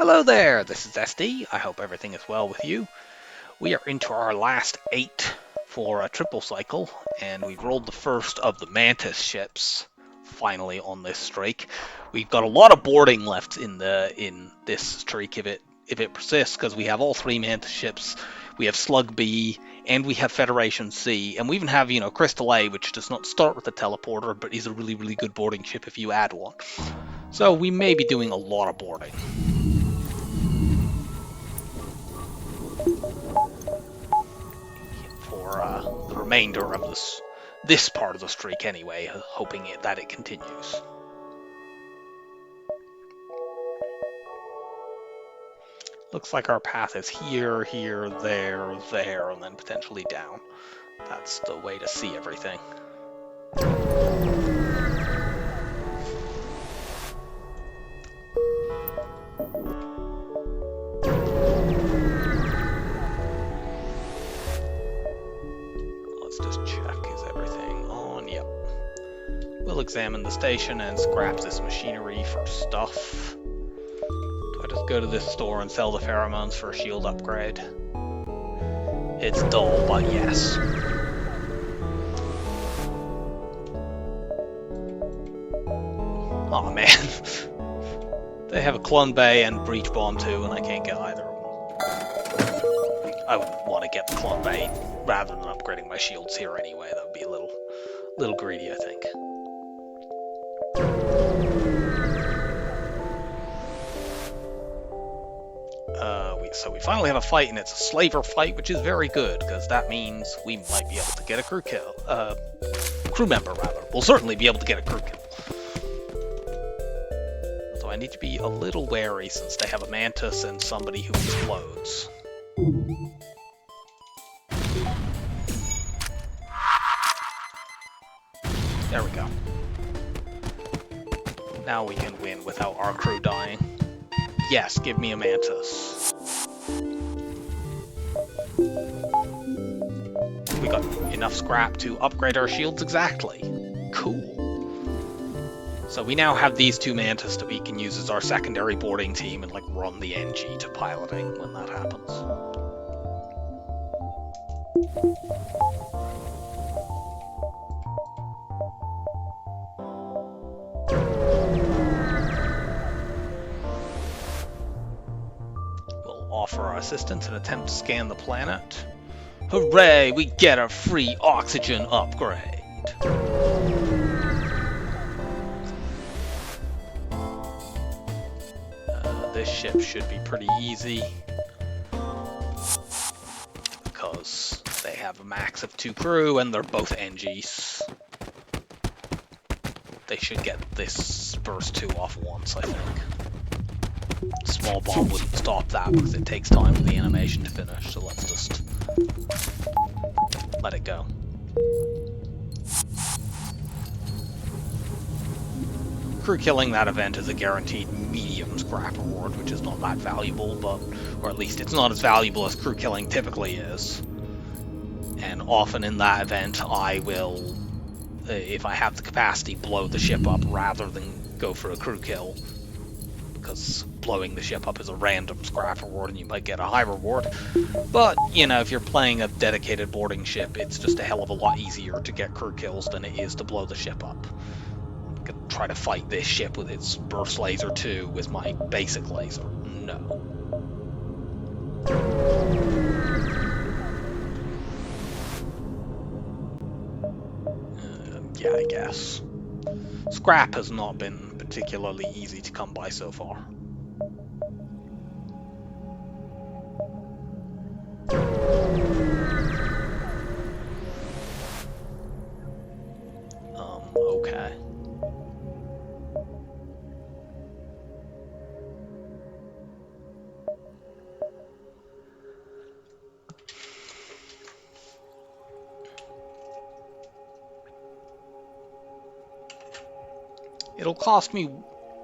Hello there, this is SD. I hope everything is well with you. We are into our last 8 for a triple cycle, and we've rolled the first of the Mantis ships finally on this streak. We've got a lot of boarding left in this streak if it persists, because we have all 3 Mantis ships. We have Slug B, and we have Federation C, and we even have, Crystal A, which does not start with a teleporter, but is a really, really good boarding ship if you add one. So we may be doing a lot of boarding. For the remainder of this part of the streak anyway, hoping that it continues. Looks like our path is here, here, there, there, and then potentially down. That's the way to see everything. Let's just check, is everything on? Yep. We'll examine the station and scrap this machinery for stuff. Do I just go to this store and sell the pheromones for a shield upgrade? It's dull, but yes. Oh man. They have a Clone Bay and Breach Bomb too, and I can't get either of them. I would want to get the Clone Bay rather than upgrading my shields here anyway. That would be a little greedy, I think. So we finally have a fight, and it's a slaver fight, which is very good, because that means we might be able to get a crew kill. Crew member, rather. We'll certainly be able to get a crew kill. So I need to be a little wary, since they have a Mantis and somebody who explodes. There we go. Now we can win without our crew dying. Yes, give me a Mantis. We got enough scrap to upgrade our shields exactly. Cool. So we now have these 2 Mantis that we can use as our secondary boarding team and run the NG to piloting when that happens. We'll offer our assistance and attempt to scan the planet. Hooray! We get a free oxygen upgrade! This ship should be pretty easy, because they have a max of 2 crew and they're both NGs. They should get this burst 2 off once, I think. Small bomb wouldn't stop that because it takes time for the animation to finish, so let's just let it go. Crew killing that event is a guaranteed medium scrap reward, which is not that valuable, or at least it's not as valuable as crew killing typically is. And often in that event, I will, if I have the capacity, blow the ship up rather than go for a crew kill, because blowing the ship up is a random scrap reward and you might get a high reward. But, if you're playing a dedicated boarding ship, it's just a hell of a lot easier to get crew kills than it is to blow the ship up. I could try to fight this ship with its burst laser 2 with my basic laser. No. Yeah, I guess. Scrap has not been particularly easy to come by so far. Okay. It'll cost me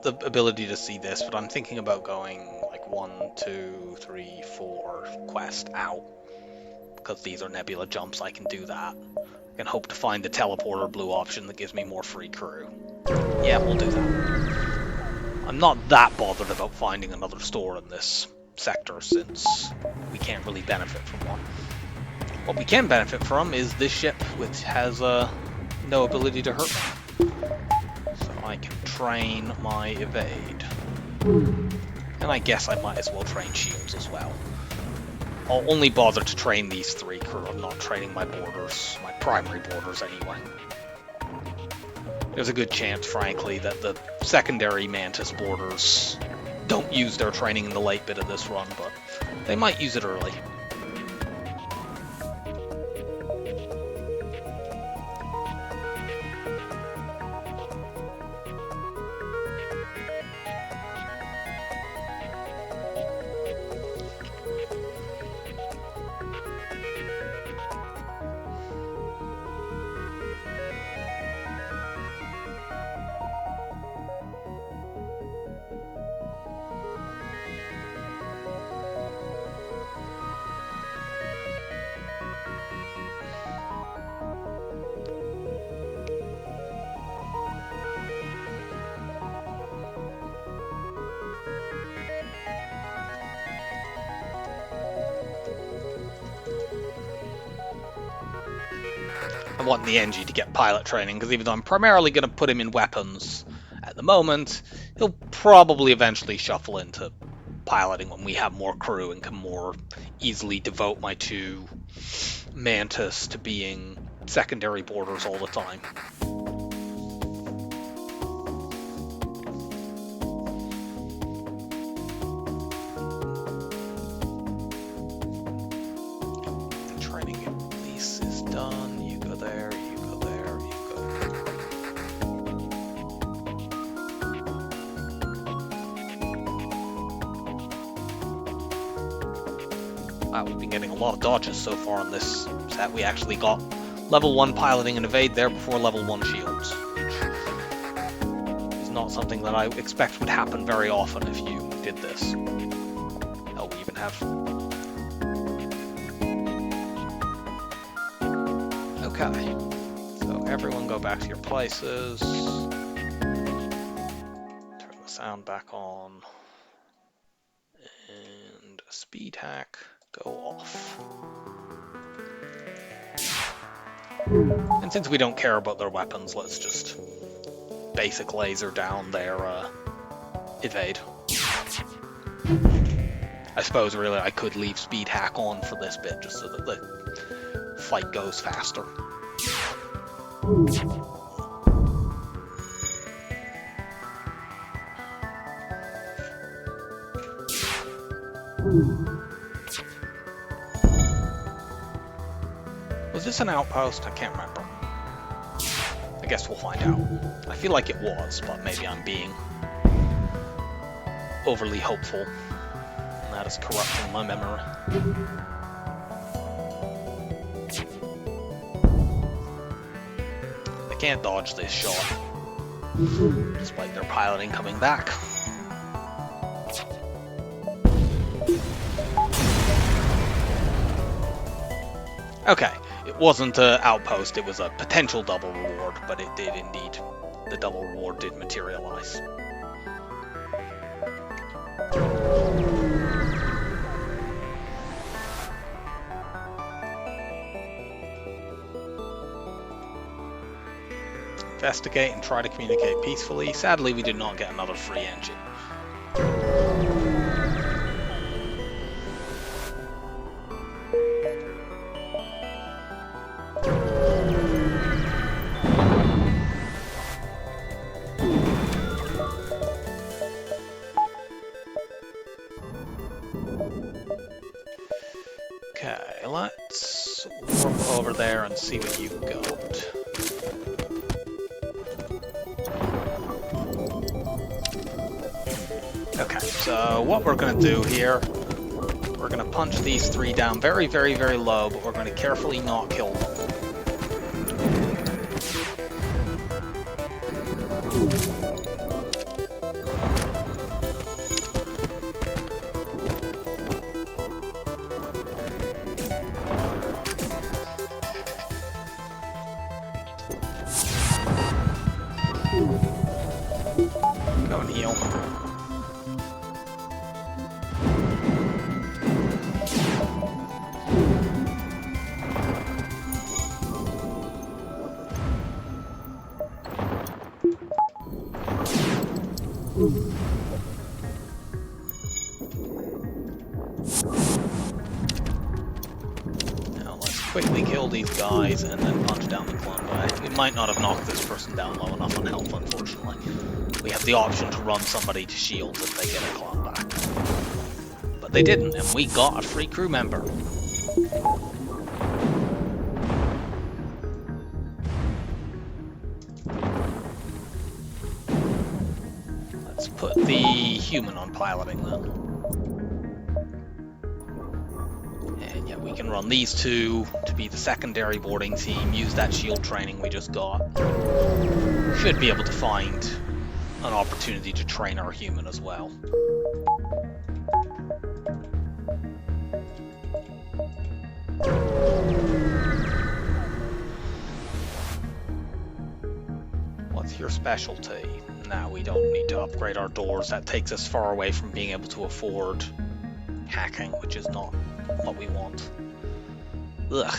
the ability to see this, but I'm thinking about going 1, 2, 3, 4 quest out. Because these are nebula jumps, I can do that. I can hope to find the teleporter blue option that gives me more free crew. Yeah, we'll do that. I'm not that bothered about finding another store in this sector, since we can't really benefit from one. What we can benefit from is this ship, which has no ability to hurt me. So I can train my evade. And I guess I might as well train shields as well. I'll only bother to train these three crew. I'm not training my boarders, my primary boarders anyway. There's a good chance, frankly, that the secondary Mantis boarders don't use their training in the late bit of this run, but they might use it early. I want the NG to get pilot training, because even though I'm primarily going to put him in weapons at the moment, he'll probably eventually shuffle into piloting when we have more crew and can more easily devote my two Mantis to being secondary boarders all the time. Training at least is done. You go there, you go there, you go there. Wow, we've been getting a lot of dodges so far on this set. We actually got level 1 piloting and evade there before level 1 shields, which is not something that I expect would happen very often if you did this. Hell, we even have... Okay, so everyone go back to your places. Turn the sound back on. And speed hack, go off. And since we don't care about their weapons, let's just basic laser down their evade. I suppose really I could leave speed hack on for this bit just so that the fight goes faster. Was this an outpost? I can't remember. I guess we'll find out. I feel like it was, but maybe I'm being overly hopeful, and that is corrupting my memory. They can't dodge this shot, despite their piloting coming back. Okay, it wasn't an outpost, it was a potential double reward, but it did indeed. The double reward did materialize. Investigate and try to communicate peacefully. Sadly, we did not get another free engine. Okay, let's warp over there and see what you've got. Okay, so what we're going to do here, we're going to punch these three down very, very, very low, but we're going to carefully not kill them. Go and heal. quickly kill these guys and then punch down the Clumba. We might not have knocked this person down low enough on health, unfortunately. We have the option to run somebody to shields if they get a Clumb back. But they didn't, and we got a free crew member. Let's put the human on piloting then. And yeah, we can run these two to be the secondary boarding team, use that shield training we just got. Should be able to find an opportunity to train our human as well. What's your specialty? Now we don't need to upgrade our doors. That takes us far away from being able to afford hacking, which is not what we want. Ugh.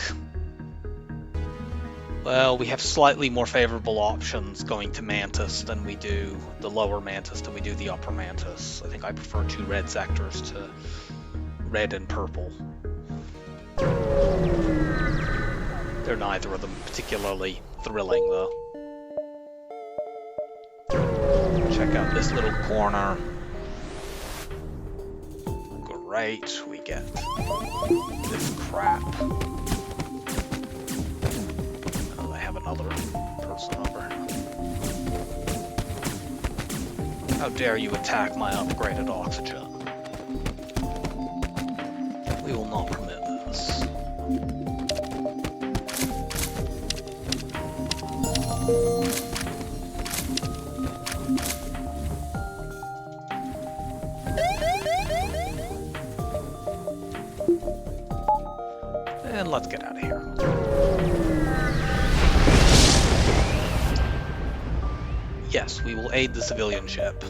Well, we have slightly more favorable options going to Mantis than we do the lower Mantis than we do the upper Mantis. I think I prefer 2 red sectors to red and purple. They're neither of them particularly thrilling, though. Check out this little corner. Great, we get this crap. Oh, they have another person over. How dare you attack my upgraded oxygen? We will not permit this. And let's get out of here. Yes, we will aid the civilian ship.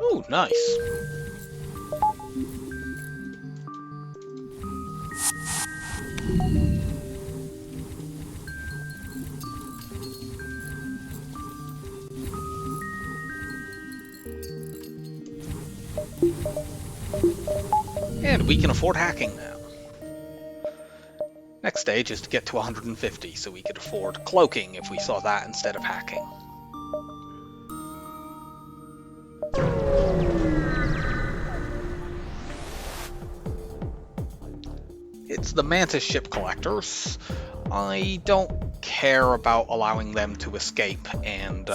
Ooh, nice. And we can afford hacking now. Next stage is to get to 150, so we could afford cloaking if we saw that instead of hacking. It's the Mantis ship collectors. I don't care about allowing them to escape and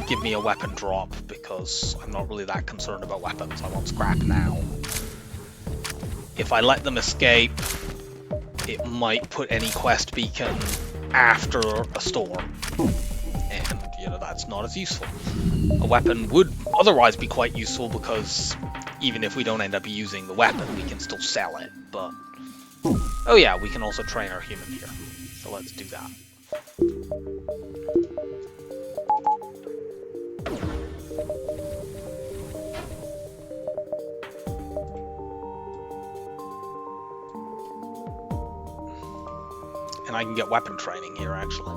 give me a weapon drop, because I'm not really that concerned about weapons. I want scrap now. If I let them escape, it might put any quest beacon after a storm, and you know, that's not as useful. A weapon would otherwise be quite useful, because even if we don't end up using the weapon, we can still sell it. But oh yeah, we can also train our human here, so let's do that. And I can get weapon training here, actually.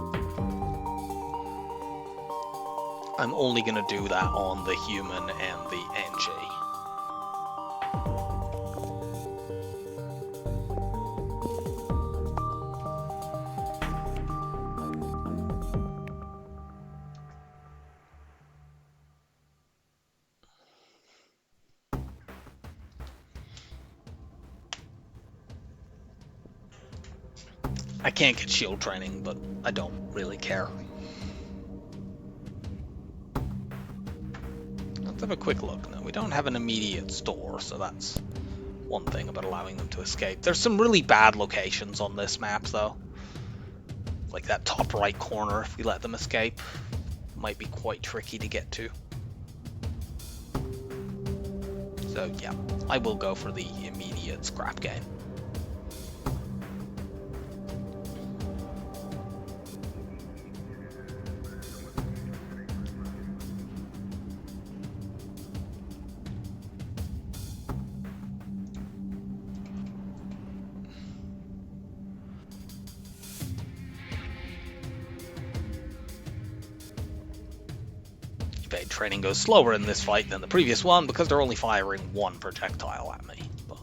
I'm only going to do that on the human and the NG. I can't get shield training, but I don't really care. Let's have a quick look. Now, we don't have an immediate store, so that's one thing about allowing them to escape. There's some really bad locations on this map, though. Like that top right corner, if we let them escape, might be quite tricky to get to. So yeah, I will go for the immediate scrap game. Evade training goes slower in this fight than the previous one because they're only firing one projectile at me. But...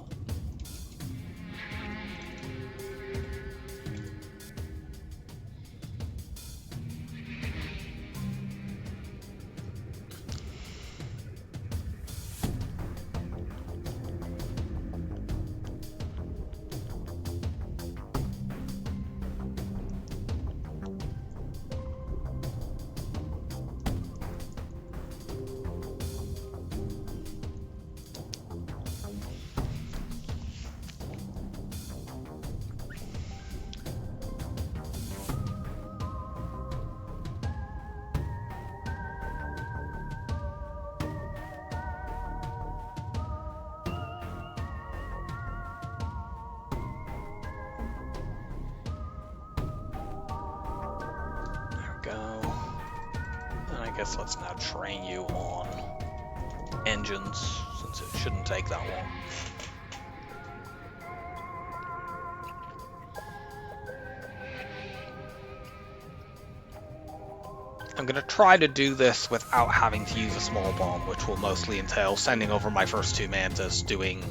go. And I guess let's now train you on engines, since it shouldn't take that long. I'm going to try to do this without having to use a small bomb, which will mostly entail sending over my first two Mantis, doing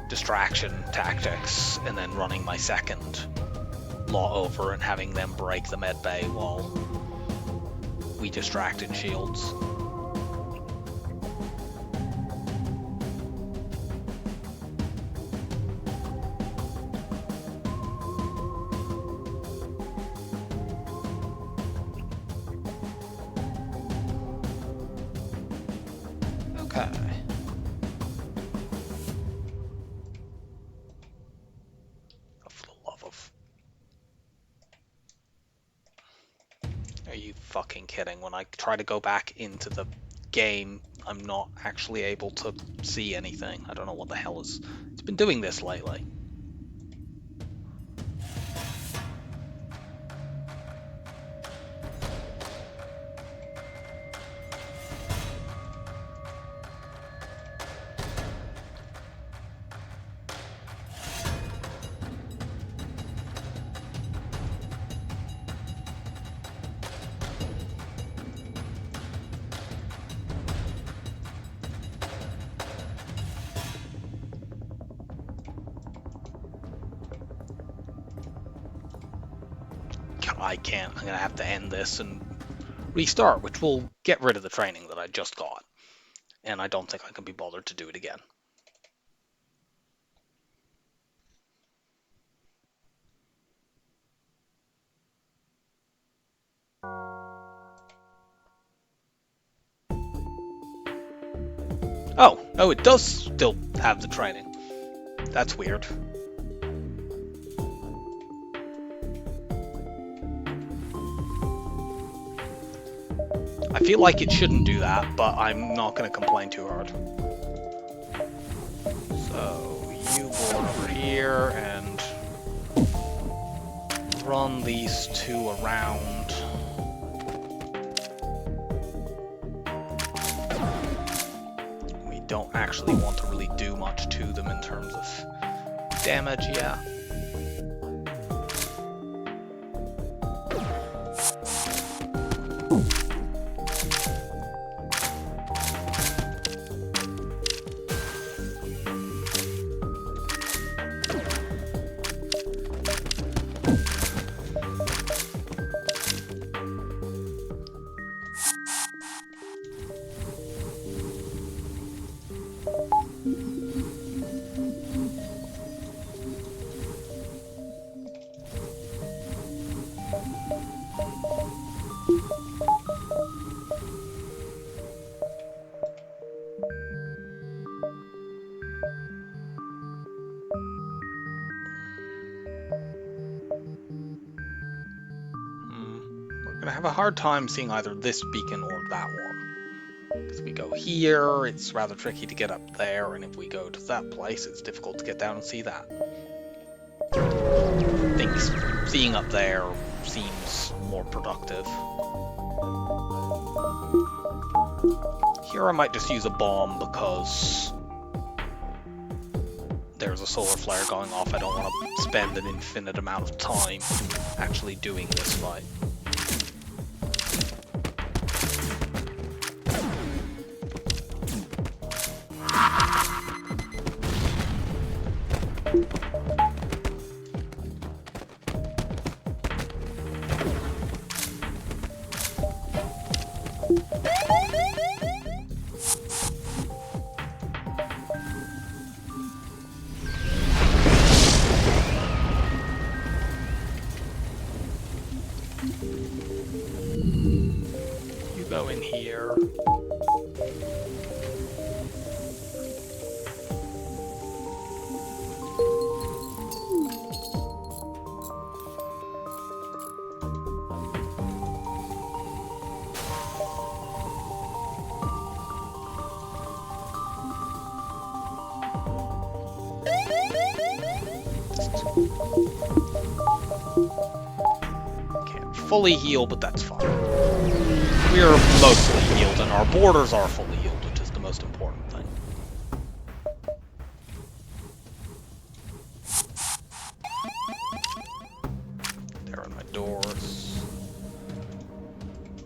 distraction tactics, and then running my second lot over and having them break the med bay while we distract in shields. Okay. For the love of... Are you fucking kidding? When I try to go back into the game, I'm not actually able to see anything. I don't know what the hell is... It's been doing this lately. I can't. I'm gonna have to end this and restart, which will get rid of the training that I just got. And I don't think I can be bothered to do it again. Oh, it does still have the training. That's weird. I feel like it shouldn't do that, but I'm not going to complain too hard. So, you board over here and run these two around. We don't actually want to really do much to them in terms of damage, yeah. I have a hard time seeing either this beacon or that one. Because we go here, it's rather tricky to get up there, and if we go to that place, it's difficult to get down and see that. I think seeing up there seems more productive. Here I might just use a bomb because there's a solar flare going off. I don't want to spend an infinite amount of time actually doing this fight. go in here. Can't fully heal, but that's fine. We're mostly healed, and our borders are fully healed, which is the most important thing. There are my doors.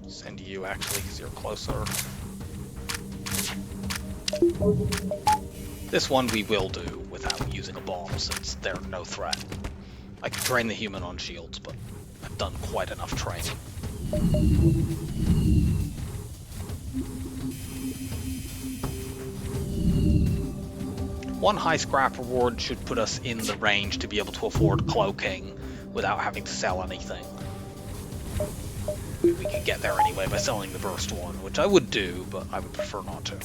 Send you, actually, because you're closer. This one we will do without using a bomb, since they're no threat. I could train the human on shields, but I've done quite enough training. One high scrap reward should put us in the range to be able to afford cloaking without having to sell anything. We could get there anyway by selling the burst one, which I would do, but I would prefer not to.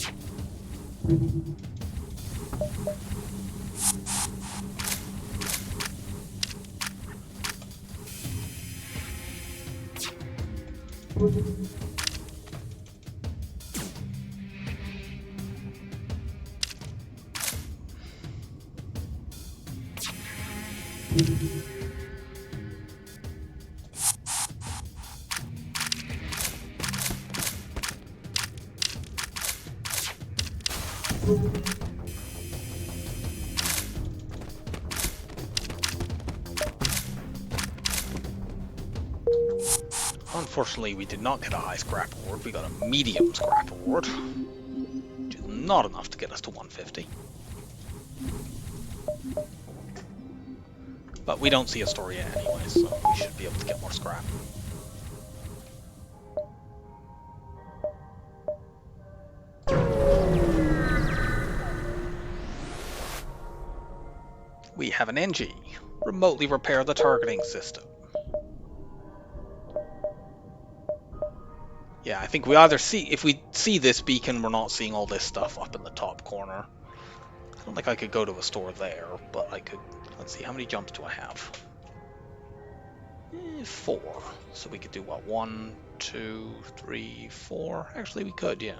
Unfortunately, we did not get a high scrap award. We got a medium scrap award, which is not enough to get us to 150. But we don't see a store yet anyway, so we should be able to get more scrap. We have an NG. Remotely repair the targeting system. Yeah, I think we either see, if we see this beacon, we're not seeing all this stuff up in the top corner. I don't think I could go to a store there, but I could, let's see, how many jumps do I have? 4. So we could do what, 1, 2, 3, 4? Actually, we could, yeah.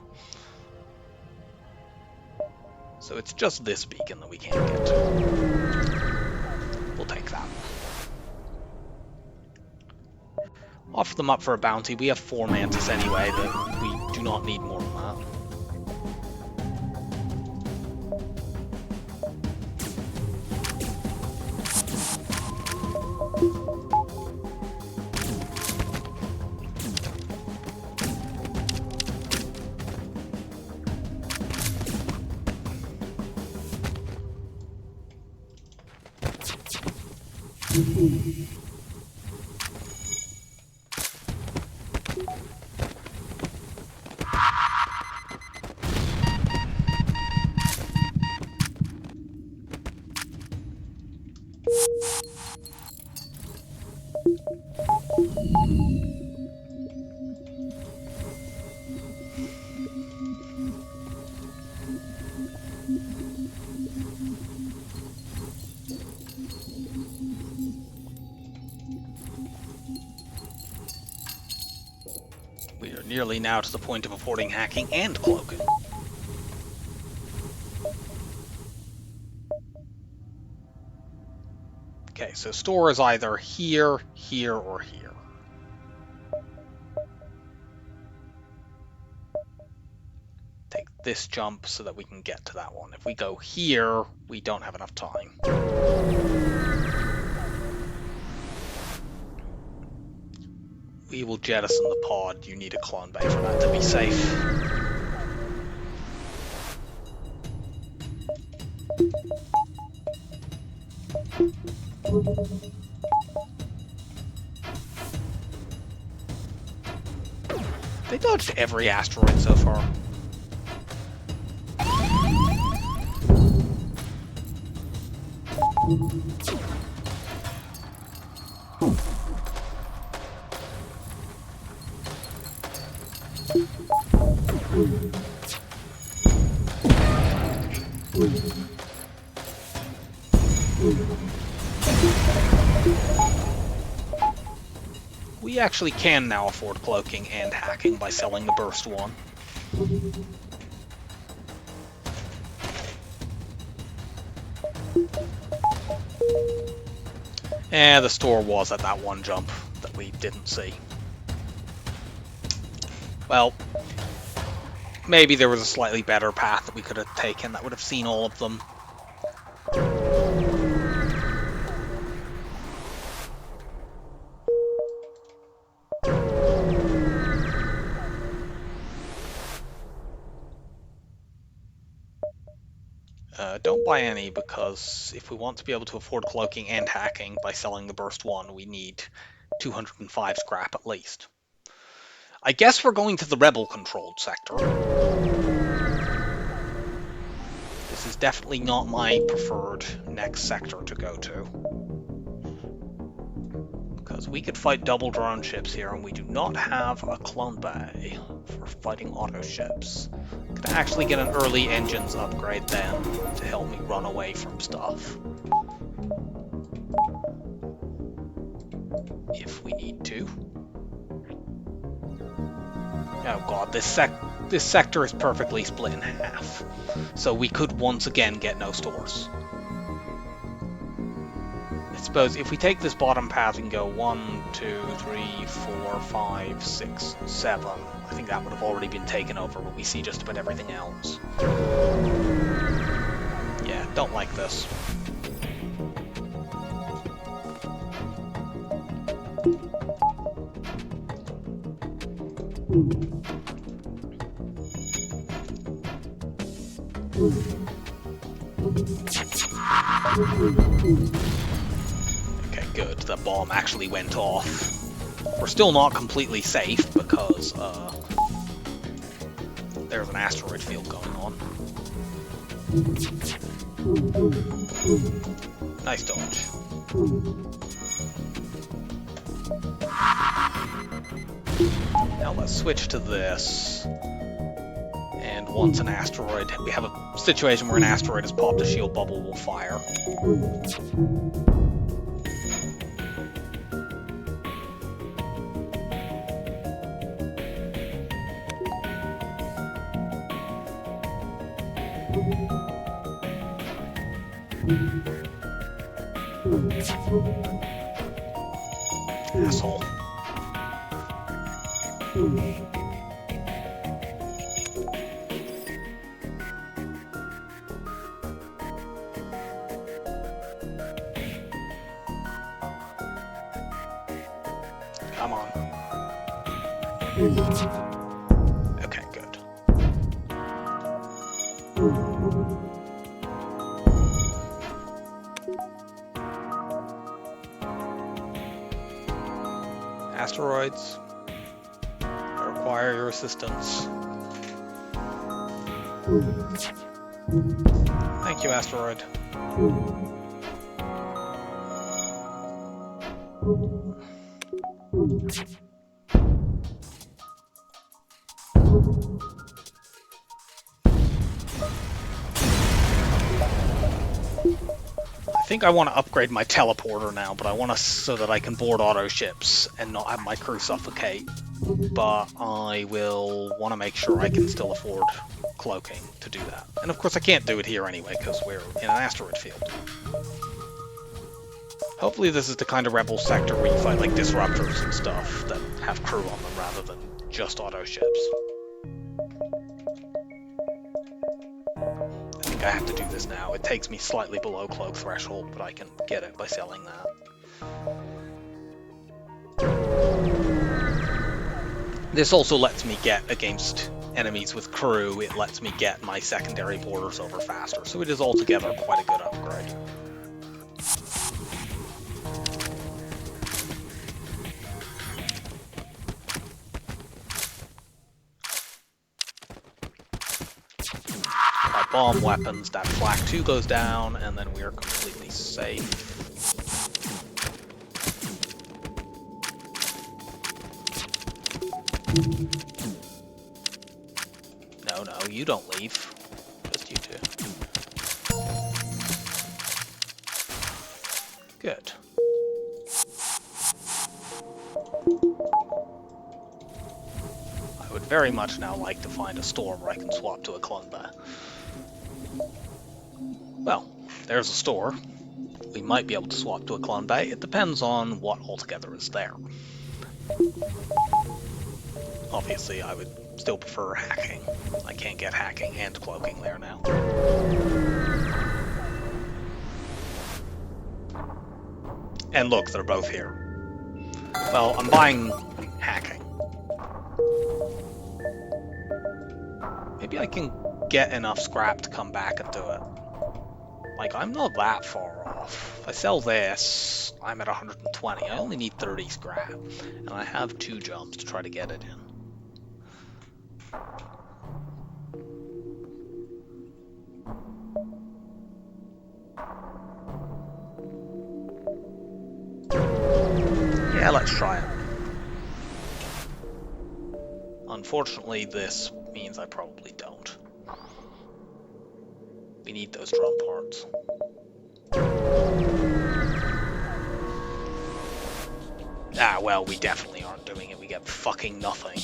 So it's just this beacon that we can't get to. We'll take that. Offer them up for a bounty. We have 4 Mantis anyway, that we do not need more than that. We are nearly now to the point of affording hacking and cloaking. Okay, so store is either here, here, or here. Take this jump so that we can get to that one. If we go here, we don't have enough time. We will jettison the pod. You need a clone bay for that to be safe. They dodged every asteroid so far. We actually can now afford cloaking and hacking by selling the burst one. And the store was at that one jump that we didn't see. Well, maybe there was a slightly better path that we could have taken that would have seen all of them. Don't buy any, because if we want to be able to afford cloaking and hacking by selling the burst one, we need 205 scrap at least. I guess we're going to the rebel-controlled sector. This is definitely not my preferred next sector to go to. Because we could fight double drone ships here, and we do not have a clone bay for fighting auto ships. Could actually get an early engines upgrade then to help me run away from stuff. If we need to. Oh god, this sector is perfectly split in half. So we could once again get no stores. I suppose if we take this bottom path and go 1, 2, 3, 4, 5, 6, 7, I think that would have already been taken over, but we see just about everything else. Yeah, don't like this. Okay, good. The bomb actually went off. We're still not completely safe because there's an asteroid field going on. Nice dodge. Now let's switch to this. And once an asteroid, we have a situation where an asteroid has popped a shield bubble, will fire. Asshole. Come on. Okay, good. Asteroids, I require your assistance. Thank you, asteroid. I think I want to upgrade my teleporter now, but I want to so that I can board auto ships and not have my crew suffocate. But I will want to make sure I can still afford cloaking to do that. And of course I can't do it here anyway, because we're in an asteroid field. Hopefully this is the kind of rebel sector where you fight like disruptors and stuff that have crew on them rather than just auto ships. I think I have to do this now. It takes me slightly below cloak threshold, but I can get it by selling that. This also lets me get against enemies with crew, it lets me get my secondary borders over faster, so it is altogether quite a good upgrade. By bomb weapons, that flak 2 goes down, and then we are completely safe. No, you don't leave. Just you two. Good. I would very much now like to find a store where I can swap to a clone bear. Well, there's a store. We might be able to swap to a clone bay. It depends on what altogether is there. Obviously, I would still prefer hacking. I can't get hacking and cloaking there now. And look, they're both here. Well, I'm buying hacking. Maybe I can get enough scrap to come back and do it. Like, I'm not that far off. If I sell this, I'm at 120. I only need 30 scrap. And I have 2 jumps to try to get it in. Yeah, let's try it. Unfortunately, this means I probably don't. We need those drum parts. Ah, well, we definitely aren't doing it. We get fucking nothing.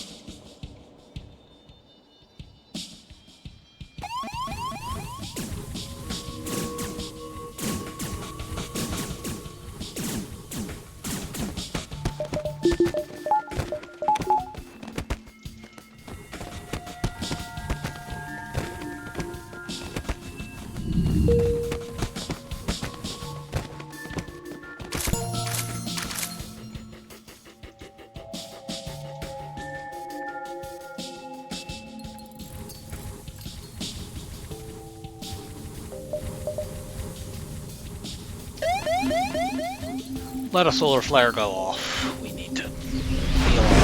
Let a solar flare go off. We need to heal our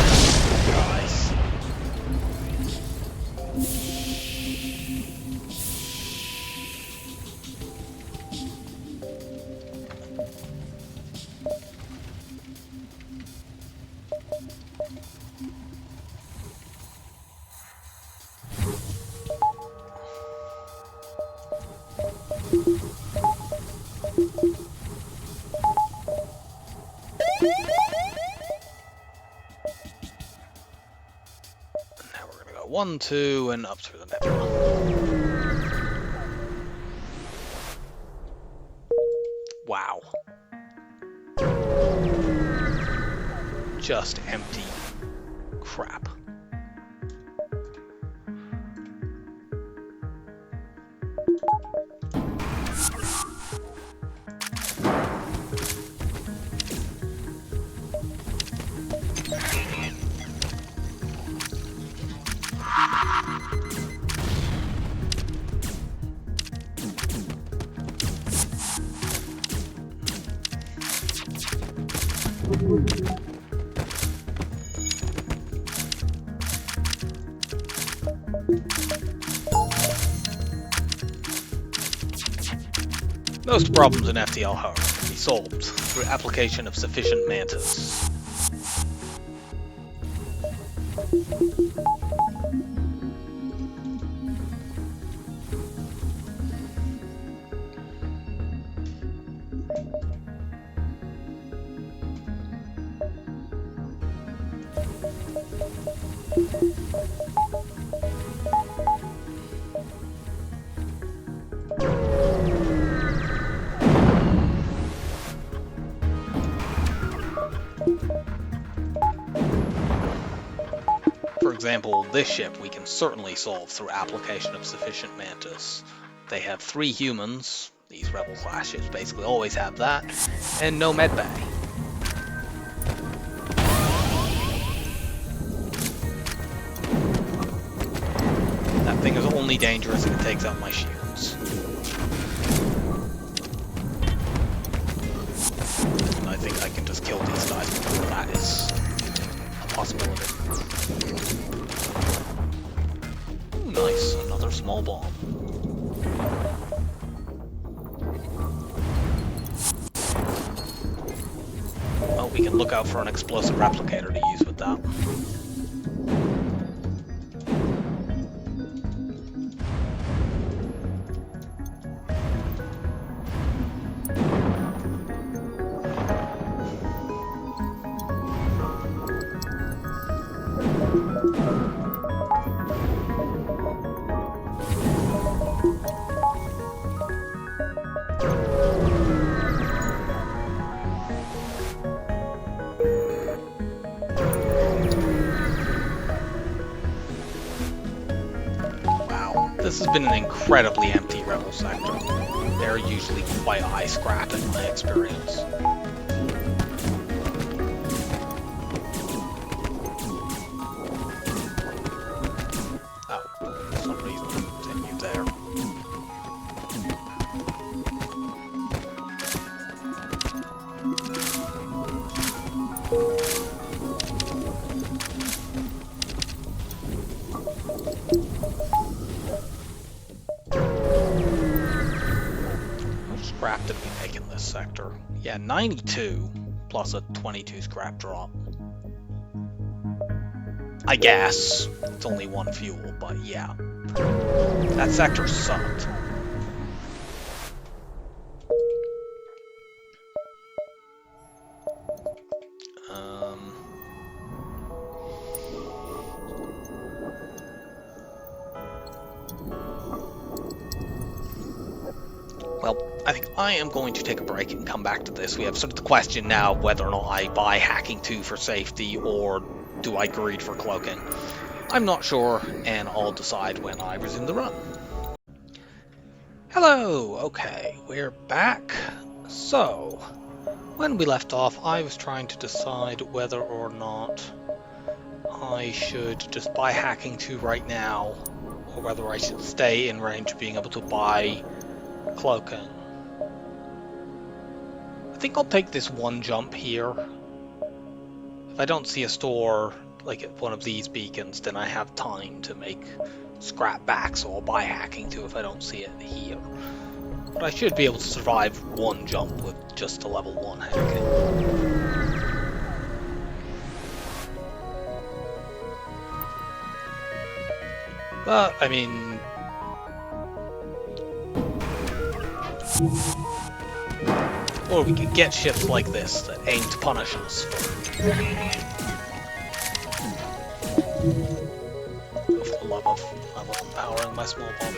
guys. Now we're gonna go 1, 2, and up through the nebula. Wow. Just empty crap. Most problems in FTL, however, can be solved through application of sufficient mantis. For example, this ship we can certainly solve through application of sufficient mantis. They have 3 humans, these rebel class ships basically always have that, and no medbay. That thing is only dangerous if it takes out my shields. And I think I can just kill these guys before that is a possibility. Ooh, nice, another small bomb. Well, we can look out for an explosive replicator to use with that. This has been an incredibly empty rebel sector. They're usually quite high scrap in my experience. Oh, for some reason it continued there. Scrap did we make in this sector? Yeah, 92 plus a 22 scrap drop. I guess it's only one fuel, but yeah, that sector sucked. Well, I think I am going to take a break and come back to this. We have sort of the question now whether or not I buy hacking 2 for safety or do I greed for cloaking. I'm not sure, and I'll decide when I resume the run. Hello! Okay, we're back. So, when we left off, I was trying to decide whether or not I should just buy hacking 2 right now, or whether I should stay in range of being able to buy cloaking. I think I'll take this one jump here. If I don't see a store like at one of these beacons, then I have time to make scrap back, so I'll buy hacking 2 if I don't see it here. But I should be able to survive one jump with just a level 1 hacking. But, I mean... or we could get ships like this that aim to punish us. For the love of empowering my small bomb.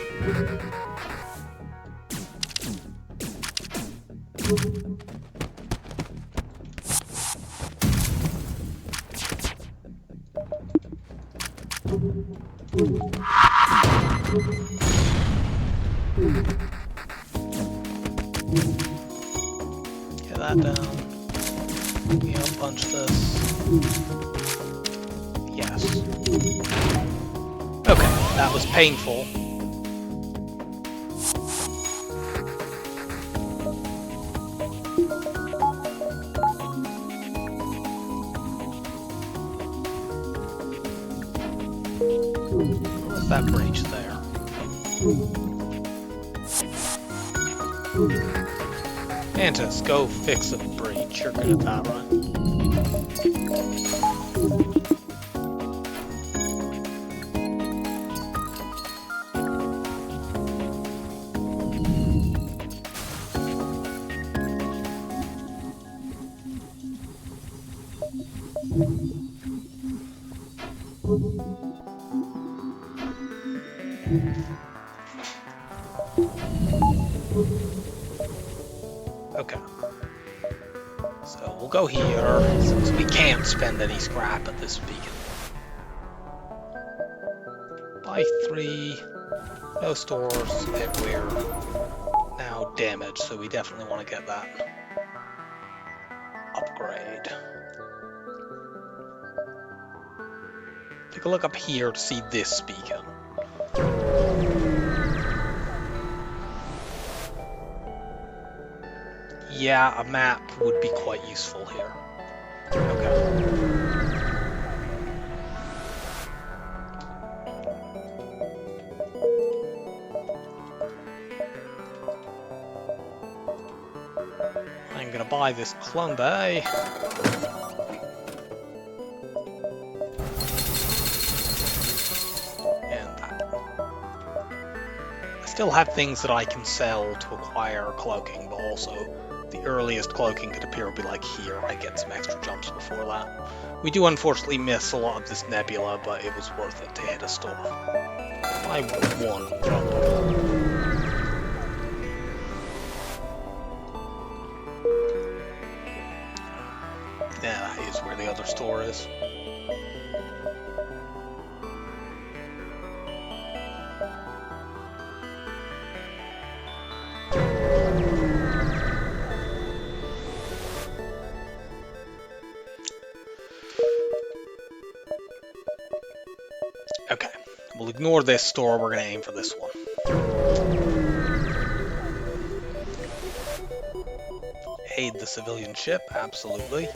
Get that down. We punch this. Yes. Okay, that was painful. What's that breach there? Mantis, go fix a breach. You're good at that, right? Okay. So we'll go here, since we can't spend any scrap at this beacon. Buy 3, no stores, and we're now damaged, so we definitely want to get that upgrade. Take a look up here to see this beacon. Yeah, a map would be quite useful here. Okay. I'm gonna buy this clone bay. And that. I still have things that I can sell to acquire cloaking, but also the earliest cloaking could appear to be like here. I get some extra jumps before that. We do unfortunately miss a lot of this nebula, but it was worth it to hit a store. By one jump. Yeah, that is where the other store is. we'll ignore this store, we're going to aim for this one. Aid the civilian ship, absolutely.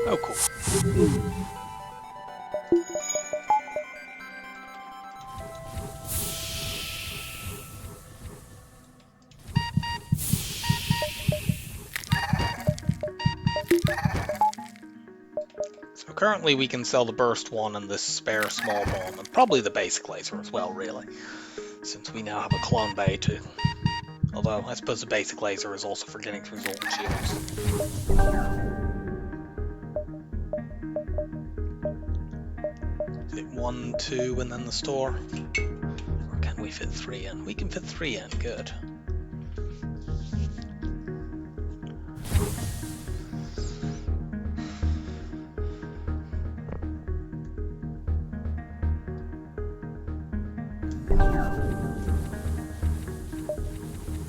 Oh, cool. So currently we can sell the burst one and this spare small bomb, and probably the basic laser as well, really, since we now have a clone bay too. Although, I suppose the basic laser is also for getting through Zoltan shields. Is it 1, 2, and then the store? Or can we fit 3 in? We can fit 3 in, good.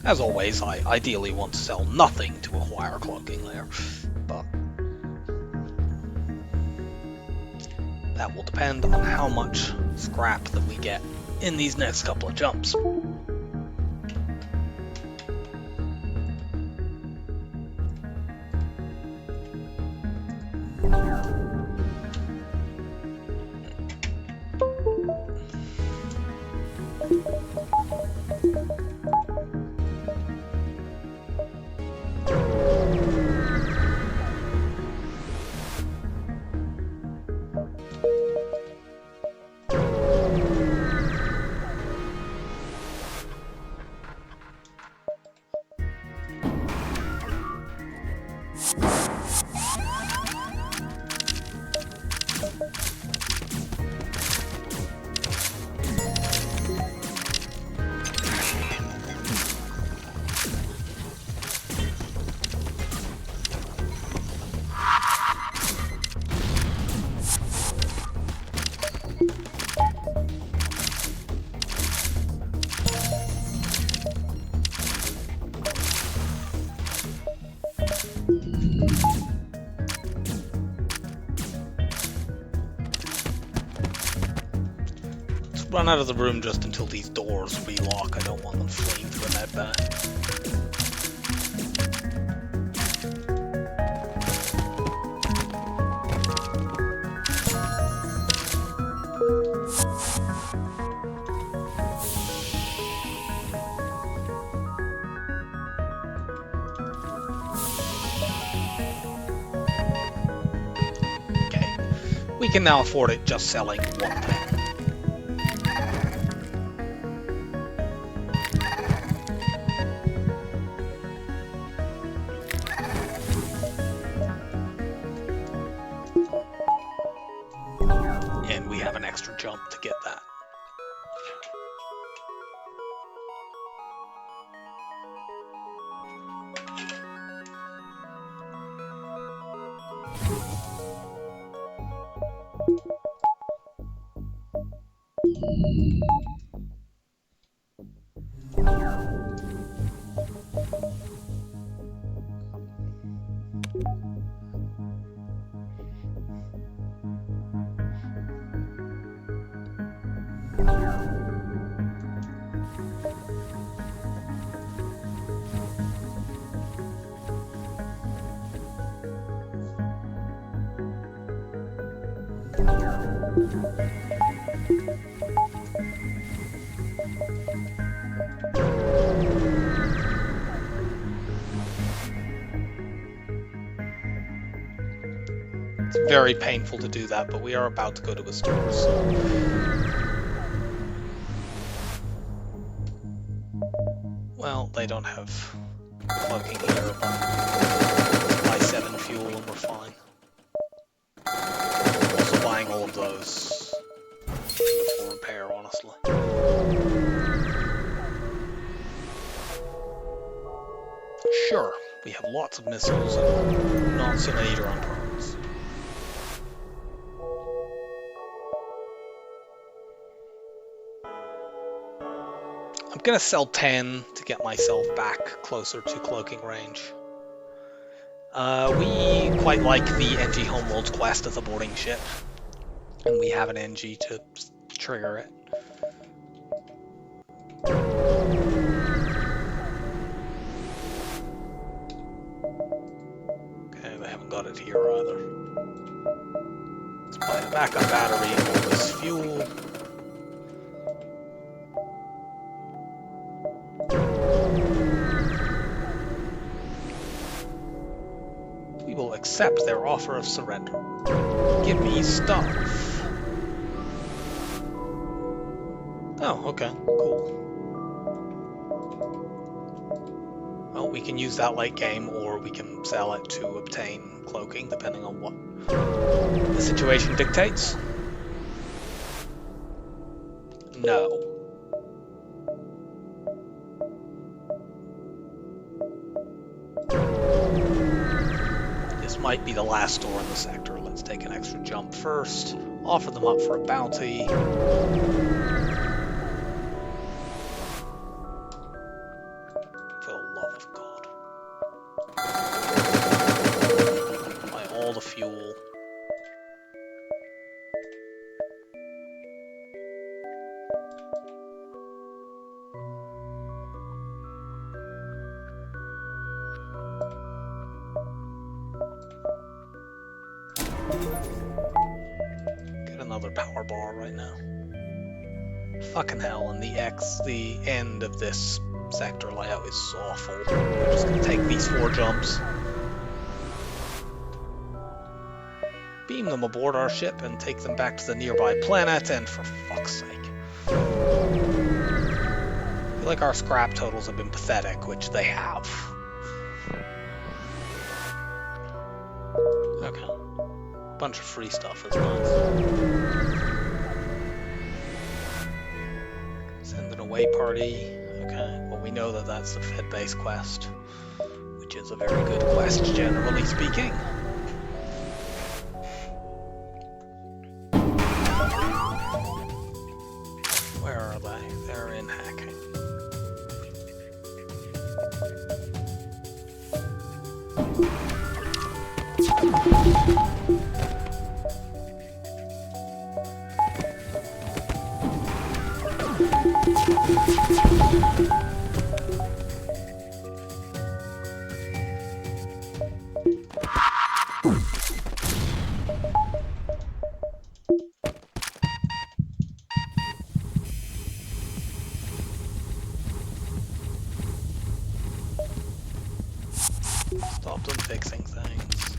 As always, I ideally want to sell nothing to acquire a cloaking layer, but that will depend on how much scrap that we get in these next couple of jumps. Run out of the room just until these doors relock. I don't want them fleeing to the med bay. Okay, we can now afford it just selling one thing. And we have an extra jump to get that. It's very painful to do that, but we are about to go to a store, so... Well, they don't have cloaking here, but buy 7 fuel and we're fine. Also buying all of those lots of missiles and not seen any drone drones. I'm gonna sell 10 to get myself back closer to cloaking range. We quite like the NG Homeworld's quest as a boarding ship, and we have an NG to trigger it. Okay, they haven't got it here either. Let's buy a backup battery and all this fuel. We will accept their offer of surrender. Give me stuff. Oh, okay, cool. Well, we can use that late game, or we can sell it to obtain cloaking, depending on what the situation dictates. No. This might be the last store in the sector. Let's take an extra jump first. Offer them up for a bounty. For the love of God. Buy all the fuel. Get another power bar right now. Fucking hell, and the end of this sector layout is awful. We're just gonna take these 4 jumps. Beam them aboard our ship and take them back to the nearby planet, and for fuck's sake. I feel like our scrap totals have been pathetic, which they have. Okay. Bunch of free stuff is nice. Send an away party. Okay, well we know that that's the Fed base quest, which is a very good quest generally speaking. Where are they? They're in hacking. Stop them fixing things.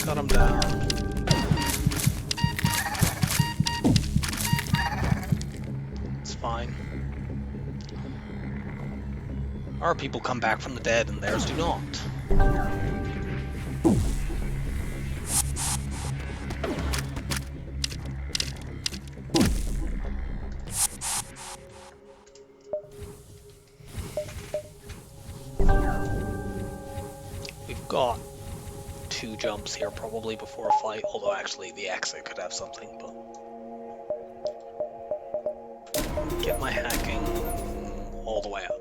Cut him down. It's fine. Our people come back from the dead and theirs do not. We've got 2 jumps here probably before a fight, although actually the exit could have something, but... Get my hacking all the way up.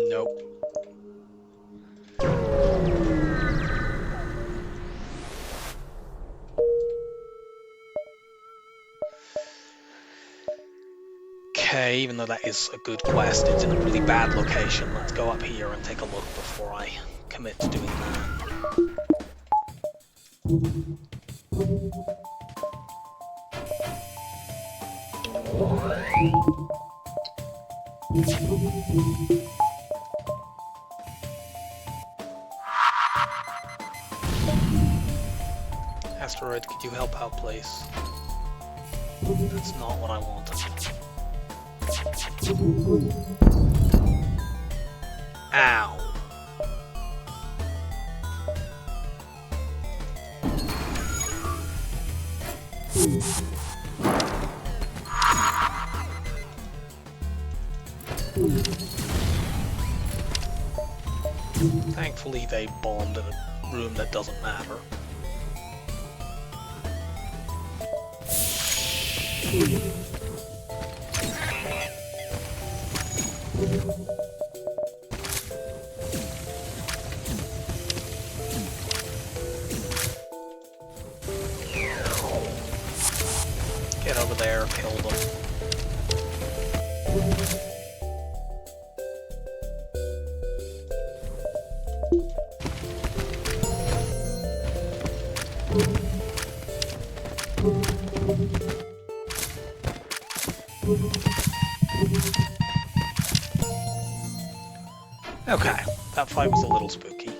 Nope. Okay, even though that is a good quest, it's in a really bad location. Let's go up here and take a look before I commit to doing that. Asteroid, could you help out, please? That's not what I wanted. Ow. Thankfully they bombed in a room that doesn't matter. Get over there, kill them. Okay, that fight was a little spooky.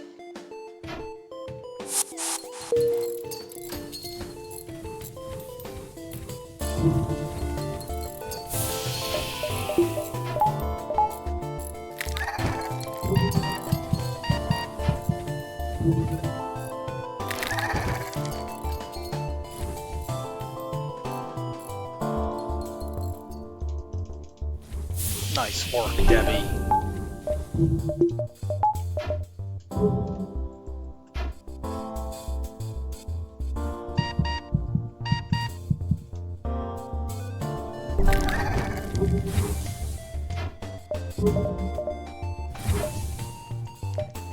Nice work, Debbie.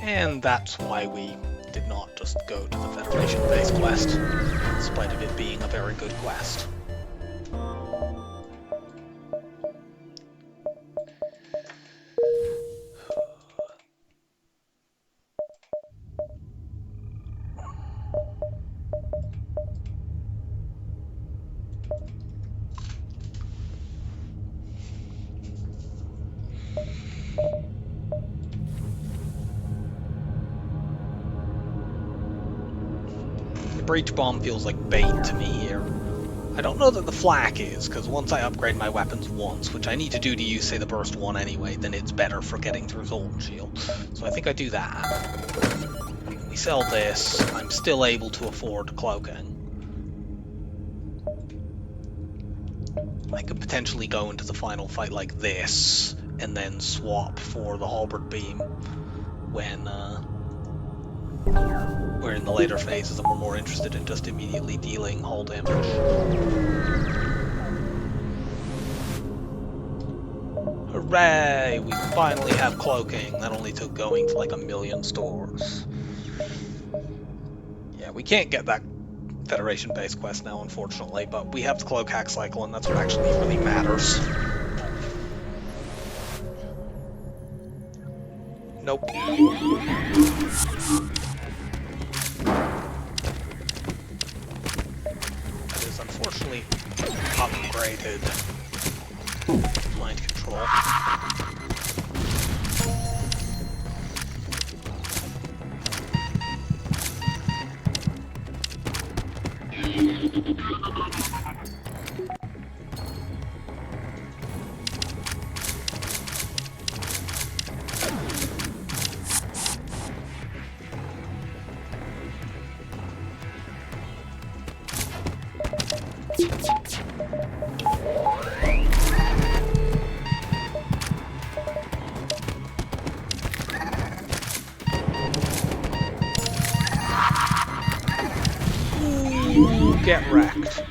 And that's why we did not just go to the Federation base quest, in spite of it being a very good quest. The breach bomb feels like bait to me here. I don't know that the flak is, because once I upgrade my weapons once, which I need to do to use, say, the burst one anyway, then it's better for getting through Zoltan Shield. So I think I do that. We sell this, I'm still able to afford cloaking. I could potentially go into the final fight like this, and then swap for the halberd beam when we're in the later phases and we're more interested in just immediately dealing hull damage. Hooray! We finally have cloaking. That only took going to like 1,000,000 stores. Yeah, we can't get that Federation base quest now, unfortunately, but we have the cloak hack cycle, and that's what actually really matters. Nope. That is unfortunately upgraded mind control. Get wrecked.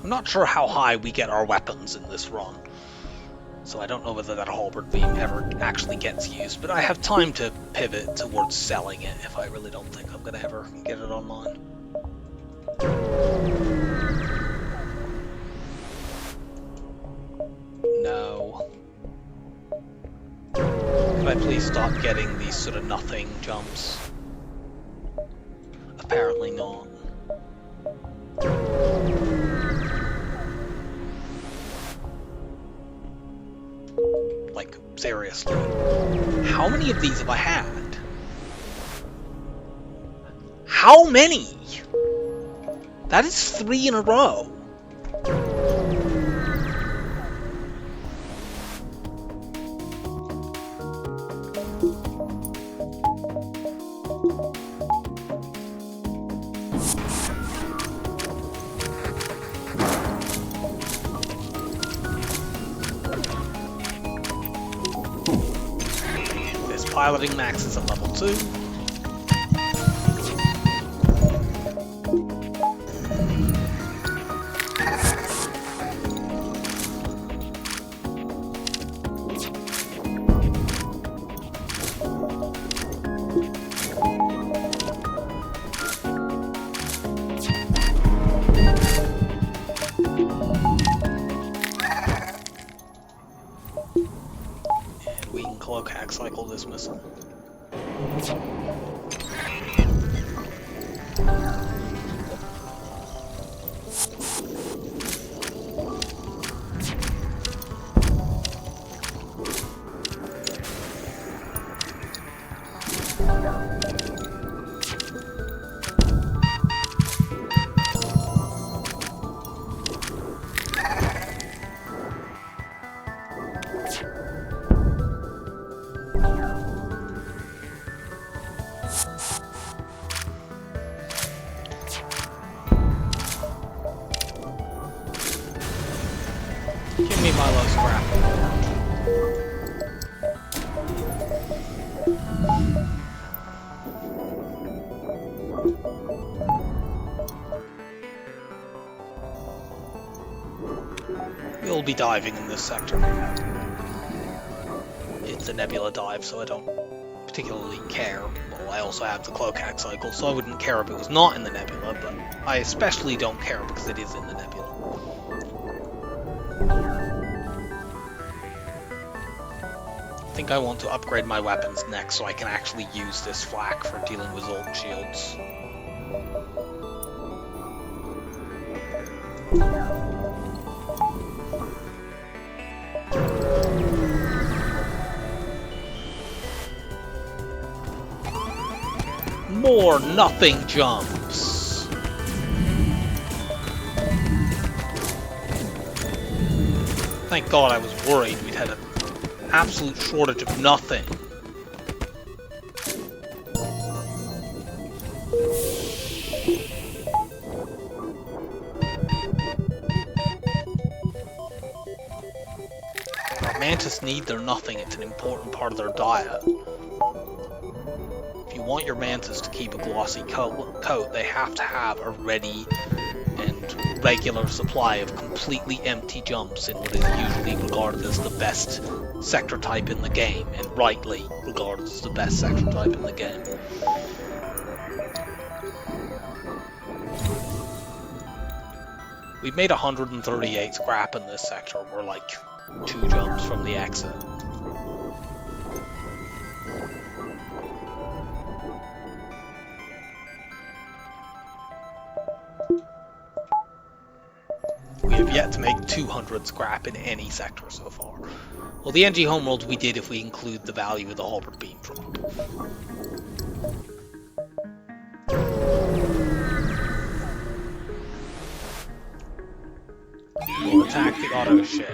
I'm not sure how high we get our weapons in this run, so I don't know whether that halberd beam ever actually gets used, but I have time to pivot towards selling it if I really don't think I'm going to ever get it online. No. Could I please stop getting these sort of nothing jumps? Apparently not. Like, seriously. How many of these have I had? How many? That is 3 in a row. This piloting max is at level 2. Cloak cycle this missile. Give me my low scrap. We'll be diving in this sector. It's a nebula dive, so I don't particularly care. Well, I also have the cloak cycle, so I wouldn't care if it was not in the nebula, but I especially don't care because it is in the nebula. I think I want to upgrade my weapons next so I can actually use this flak for dealing with Zolt shields. More nothing jumps. Thank God I was worried we'd had an absolute shortage of nothing. Mantis need their nothing, it's an important part of their diet. If you want your mantis to keep a glossy coat, they have to have a ready and regular supply of completely empty jumps in what is usually regarded as the best sector type in the game, and rightly regarded as the best sector type in the game. We've made 138 scrap in this sector. We're like 2 jumps from the exit. We have yet to make 200 scrap in any sector so far. Well, the NG homeworlds we did if we include the value of the halberd beam drop. We'll attack the auto ship.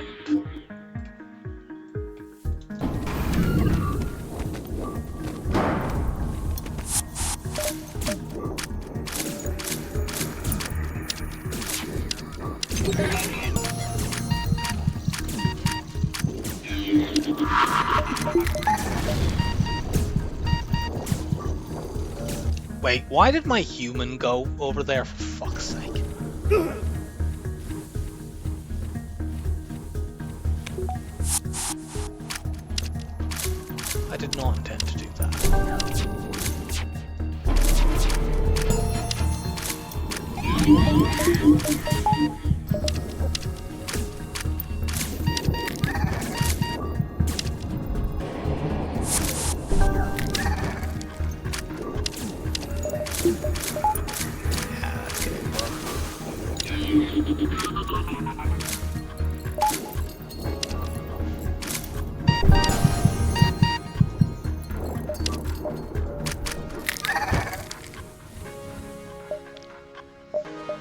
Wait, why did my human go over there, for fuck's sake? did not intend to do that.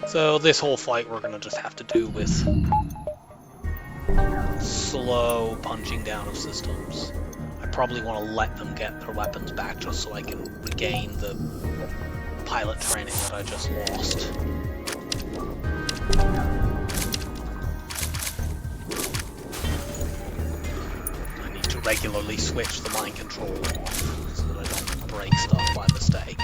So this whole fight we're going to just have to do with slow punching down of systems. I probably want to let them get their weapons back just so I can regain the pilot training that I just lost. I need to regularly switch the mind control off so that I don't break stuff by mistake.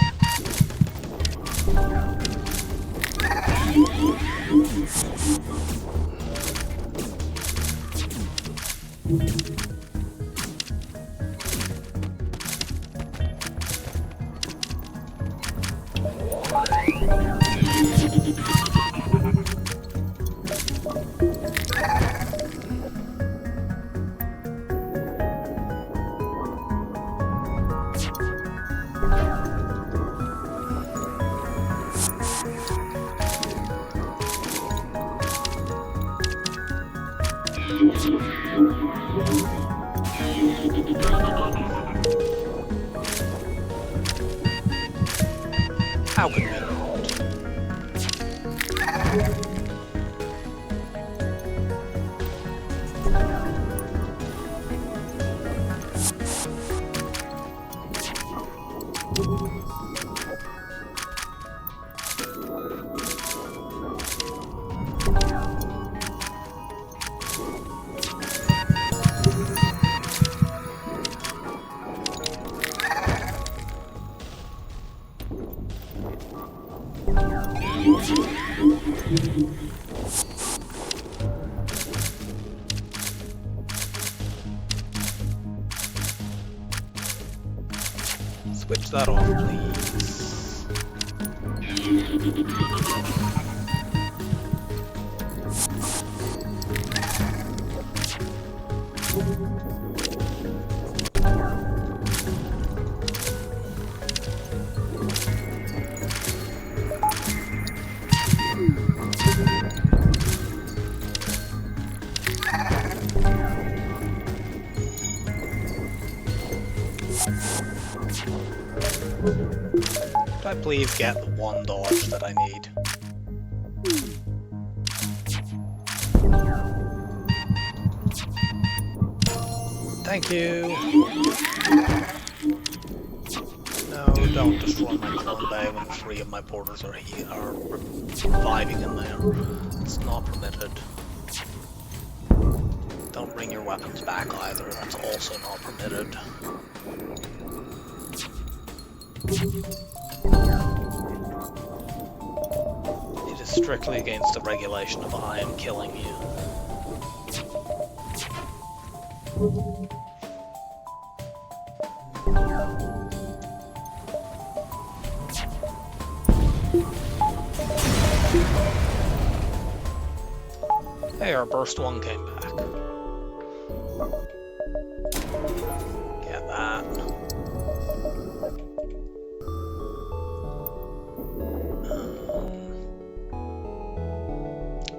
How could we not? Switch that off, please. Could I please get the one dodge that I need? Thank you! No, don't destroy my clone bay when 3 of my porters are reviving in there. It's not permitted. Don't bring your weapons back either, that's also not permitted. It is strictly against the regulation of I am killing you. Hey, our burst 1 came back. Get that.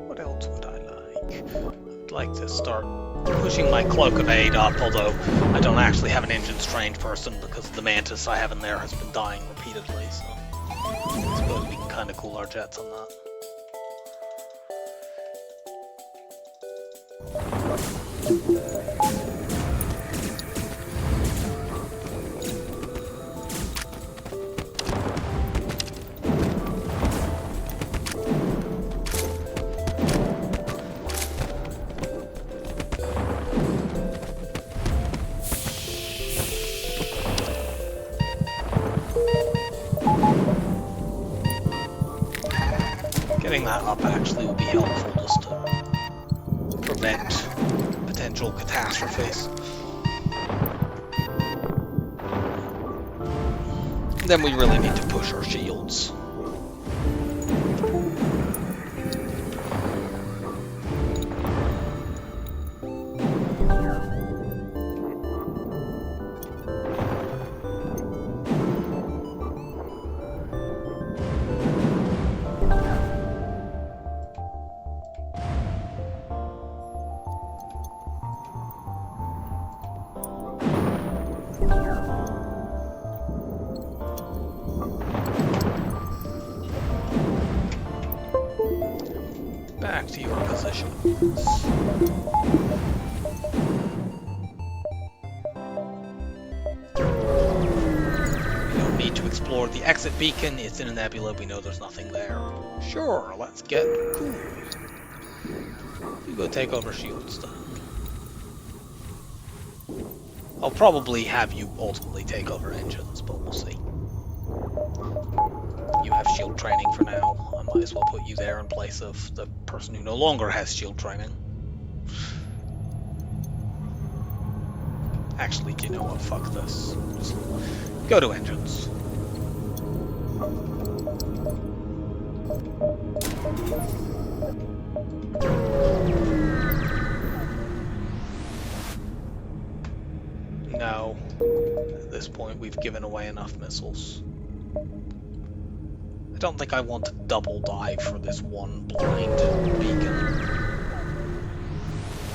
What else would I like? I'd like to start pushing my Cloak of Aid up, although I don't actually have an Engine's Trained person because the Mantis I have in there has been dying repeatedly, so I suppose we can kind of cool our jets on that. Getting that up actually would be helpful just to prevent potential catastrophes. Then we really need to push our shields. Back to your position. We don't need to explore the exit beacon. It's in a nebula. We know there's nothing there. Sure, let's get cool. You go take over shields then. I'll probably have you ultimately take over engines, but we'll see. You have shield training for now. I might as well put you there in place of the person who no longer has shield training. Actually, do you know what? Fuck this. Just go to engines. No. At this point, we've given away enough missiles. I don't think I want to double dive for this one blind beacon.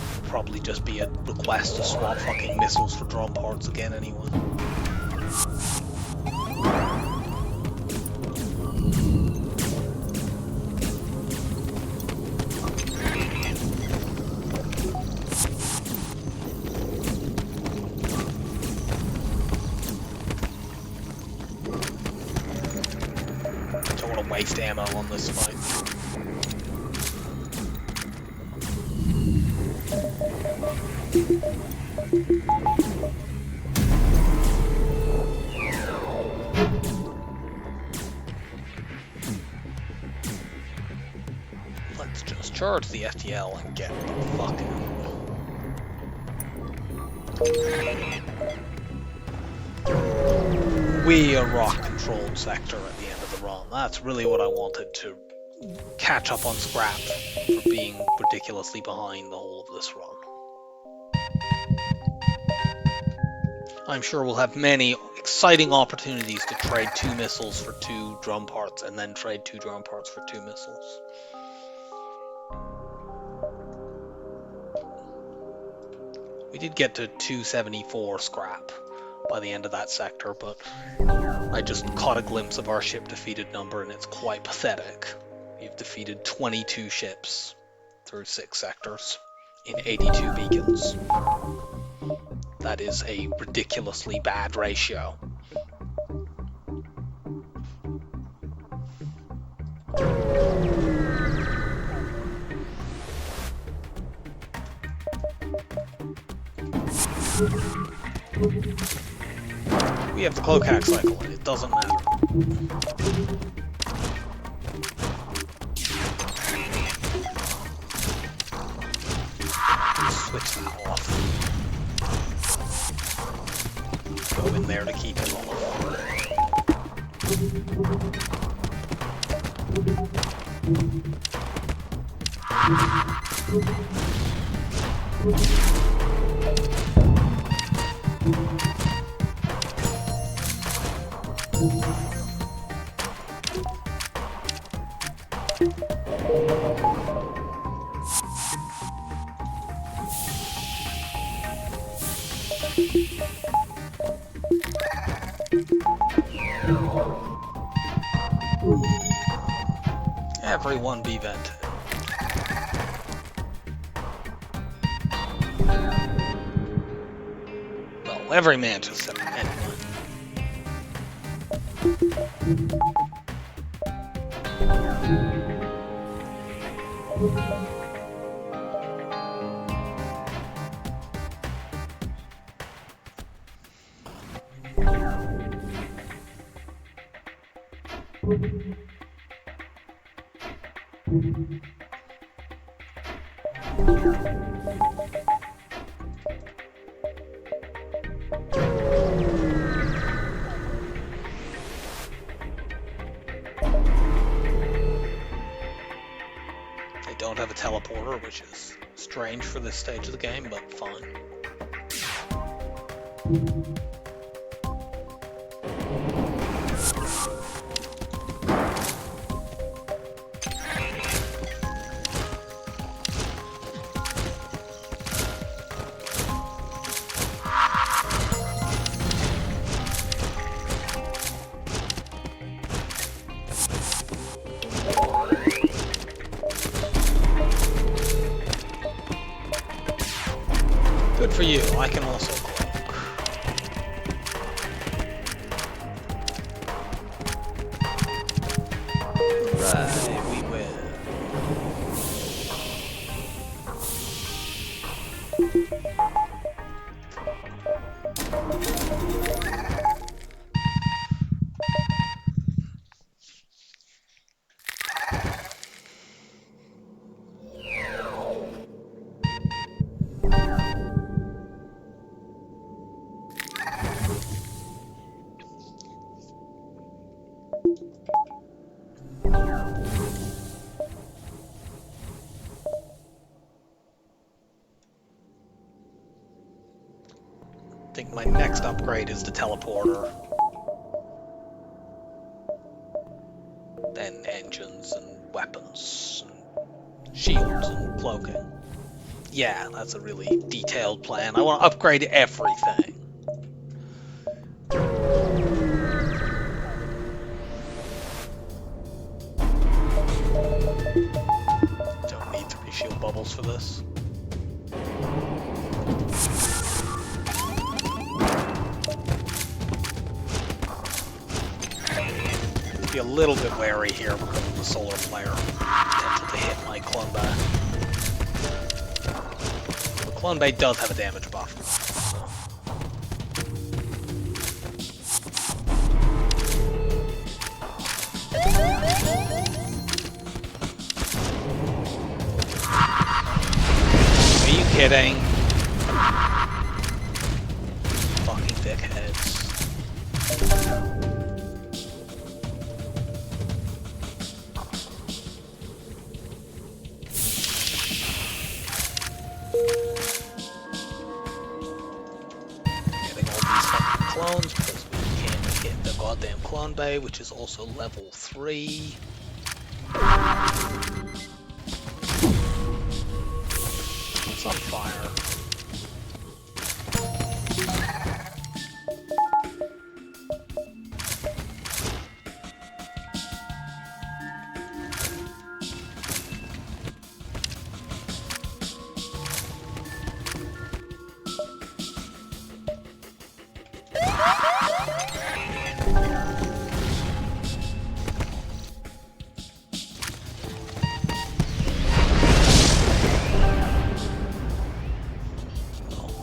It'll probably just be a request to swap fucking missiles for drum parts again anyway. Waste ammo on this fight. Let's just charge the FTL and get the fuck out. We are rock-controlled sector at the end of the run. That's really what I wanted, to catch up on scrap for being ridiculously behind the whole of this run. I'm sure we'll have many exciting opportunities to trade 2 missiles for 2 drum parts, and then trade 2 drum parts for 2 missiles. We did get to 274 scrap by the end of that sector, but I just caught a glimpse of our ship defeated number, and it's quite pathetic. We've defeated 22 ships through 6 sectors in 82 beacons. That is a ridiculously bad ratio. We have the cloak hack cycle, and it doesn't matter. Switch that off. Go in there to keep it off. Everyone be vented. Well, every Mantis anyway. which is strange for this stage of the game, but fine. Good for you, I can also cloak. Right, we win. I think my next upgrade is the teleporter. Then engines and weapons, and shields and cloaking. Yeah, that's a really detailed plan. I want to upgrade everything. Don't need 3 shield bubbles for this. Be a little bit wary here because of the solar flare. Potential to hit my clone bay. The clone bay does have a damage buff. Are you kidding? Fucking dickheads. Clones because we can't get the goddamn clone bay, which is also level 3. It's on fire.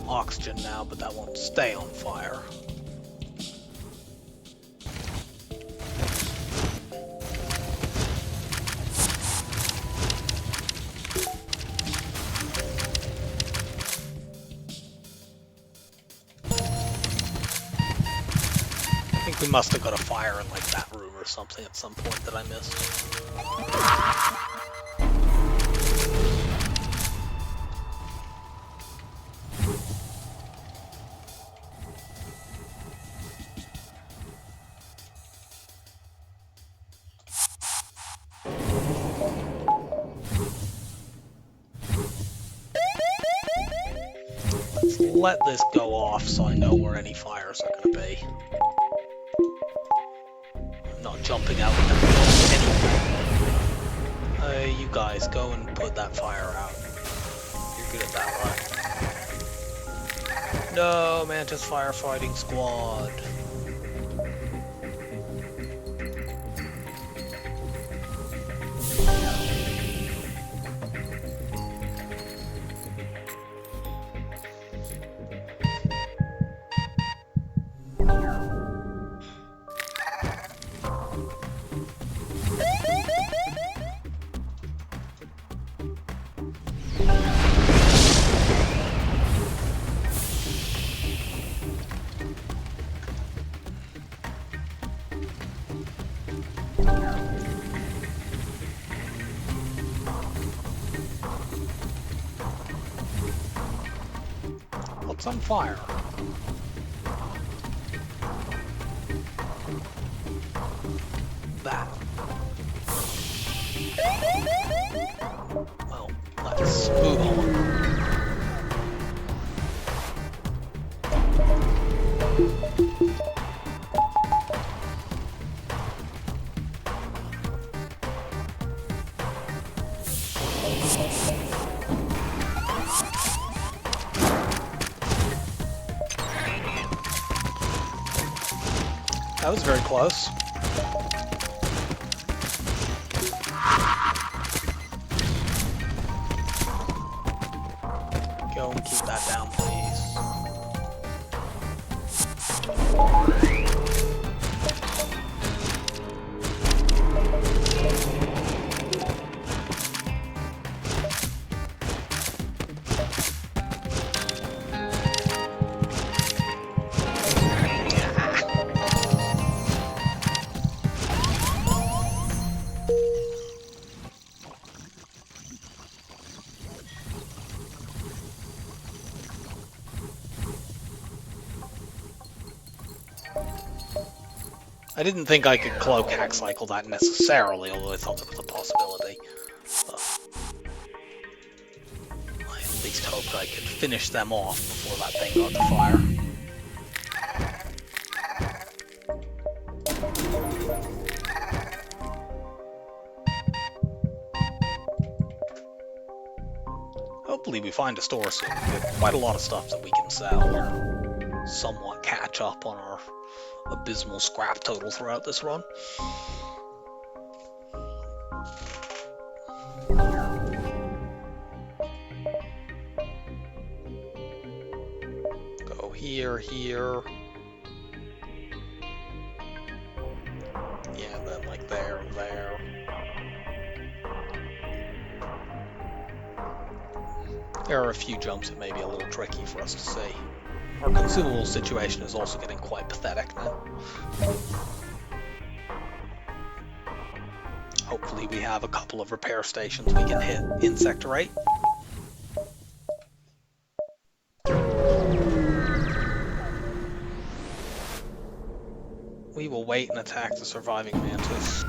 Oxygen now, but that won't stay on fire. I think we must have got a fire in like that room or something at some point that I missed. Let this go off so I know where any fires are going to be. I'm not jumping out with them anyway. You guys go and put that fire out. You're good at that, right? No, Mantis firefighting squad. It's on fire. That. Well, let's move on. That was very close. Go and keep that down, please. I didn't think I could cloak hack cycle that necessarily, although I thought there was a possibility. I at least hoped I could finish them off before that thing got to fire. Hopefully we find a store soon. We have quite a lot of stuff that we can sell or somewhat catch up on our abysmal scrap total throughout this run. Go here, here. Yeah, then like there and there. There are a few jumps that may be a little tricky for us to see. Our consumable situation is also getting quite pathetic now. Hopefully we have a couple of repair stations we can hit in Sector 8. We will wait and attack the surviving Mantis.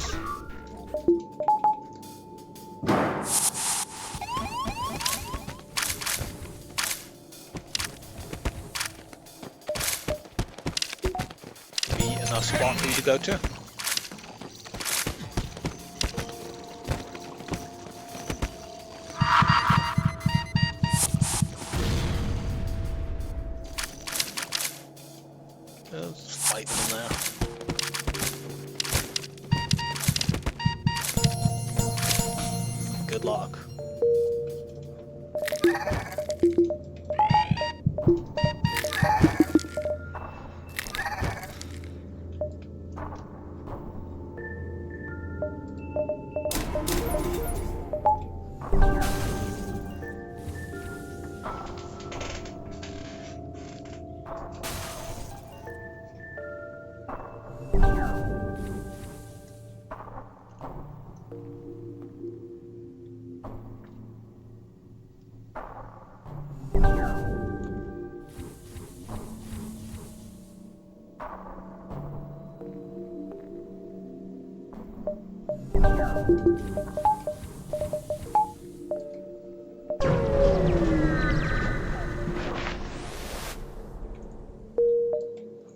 Enough spot for you to go to. Let's fight them there. Good luck.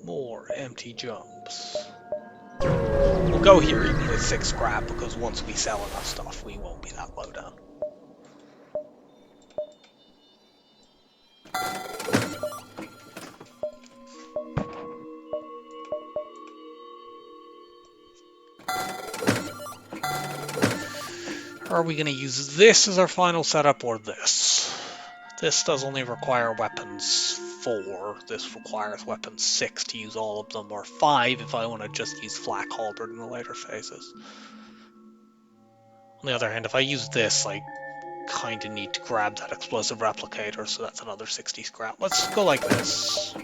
More empty jumps. We'll go here even with 6 scrap, because once we sell enough stuff, we won't be that low down. Are we going to use this as our final setup or this? This does only require weapons 4. This requires weapons 6 to use all of them, or 5 if I want to just use flak halberd in the later phases. On the other hand, if I use this, I kind of need to grab that explosive replicator, so that's another 60 scrap. Let's go like this.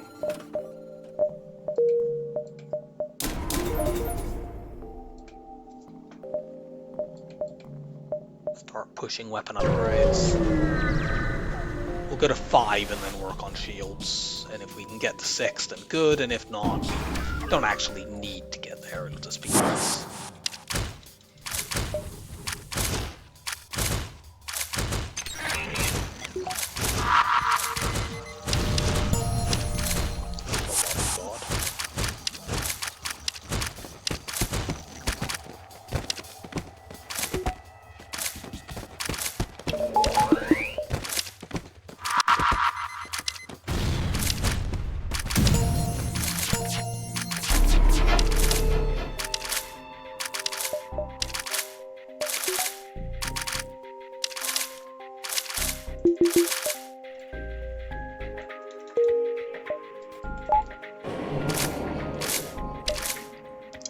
Start pushing weapon upgrades. We'll go to 5 and then work on shields. And if we can get to 6, then good, and if not, we don't actually need to get there, it'll just be nice.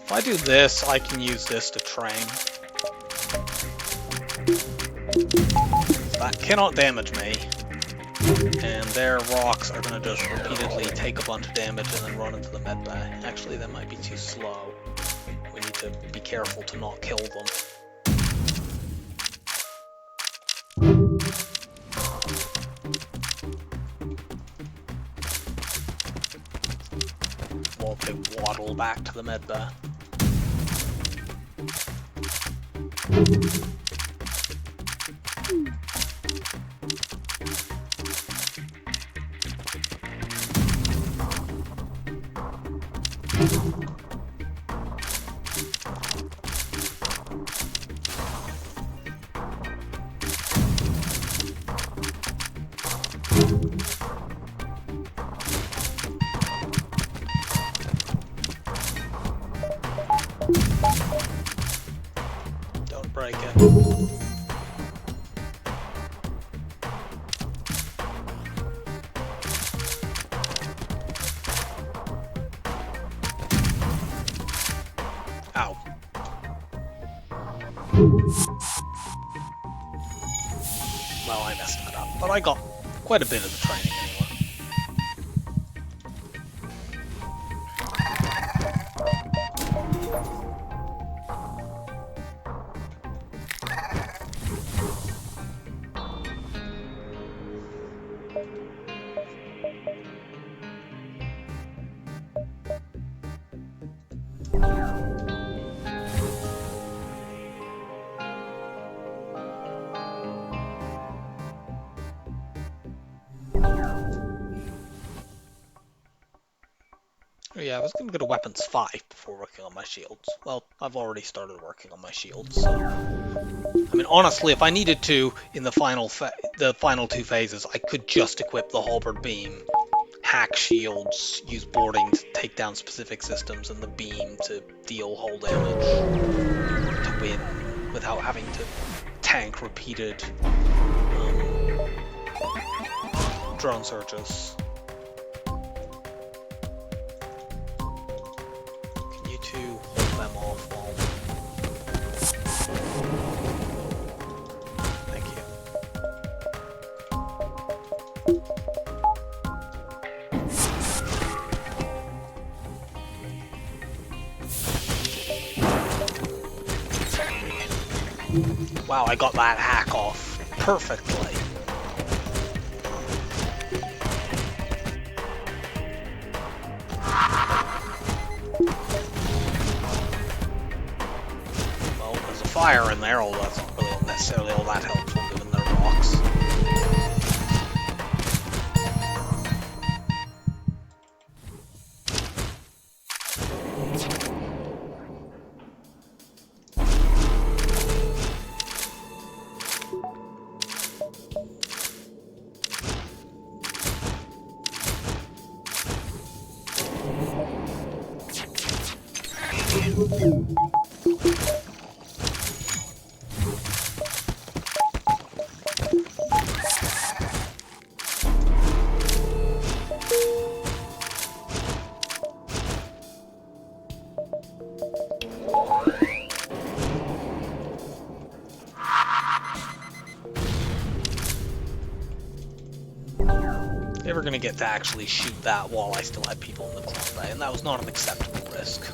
If I do this, I can use this to train. That cannot damage me. And their rocks are going to just repeatedly take a bunch of damage and then run into the med bay. Actually, that might be too slow. We need to be careful to not kill them. While they waddle back to the med bay. Don't break it. Ow. Well, I messed that up, but I got quite a bit of the training anyway. Oh yeah, I was gonna go to weapons 5 before working on my shields. Well, I've already started working on my shields, so... I mean, honestly, if I needed to, in the final 2 phases, I could just equip the halberd beam, hack shields, use boarding to take down specific systems, and the beam to deal hull damage to win, without having to tank repeated drone searches. To hold them off while... Thank you. Wow, I got that hack off perfectly. Fire in there, although that's not really necessarily all that helpful given their rocks. They were going to get to actually shoot that while I still had people in the club bay, and that was not an acceptable risk.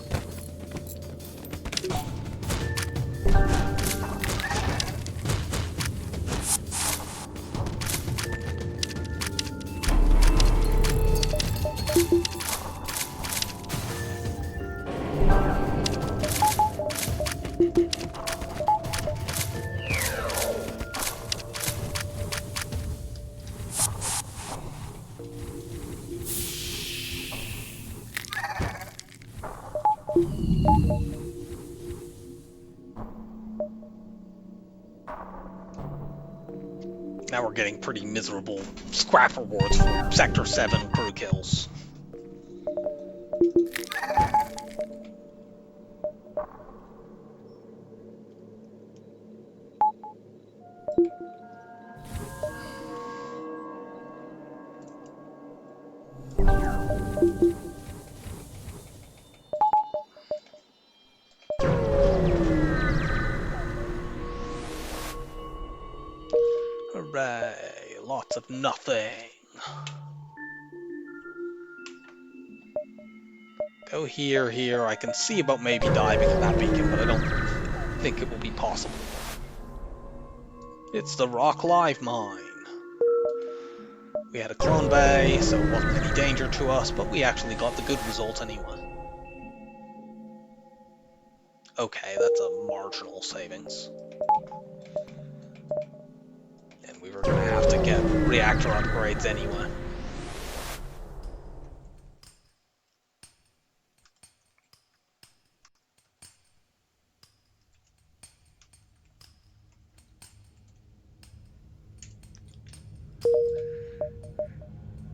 Now we're getting pretty miserable scrap rewards for Sector 7 crew kills. Hooray, lots of nothing. Go here, here. I can see about maybe diving at that beacon, but I don't think it will be possible. It's the Rock Live Mine. We had a clone bay, so it wasn't any danger to us, but we actually got the good result anyway. Okay, that's a marginal savings. And we were going to have to get reactor upgrades anyway.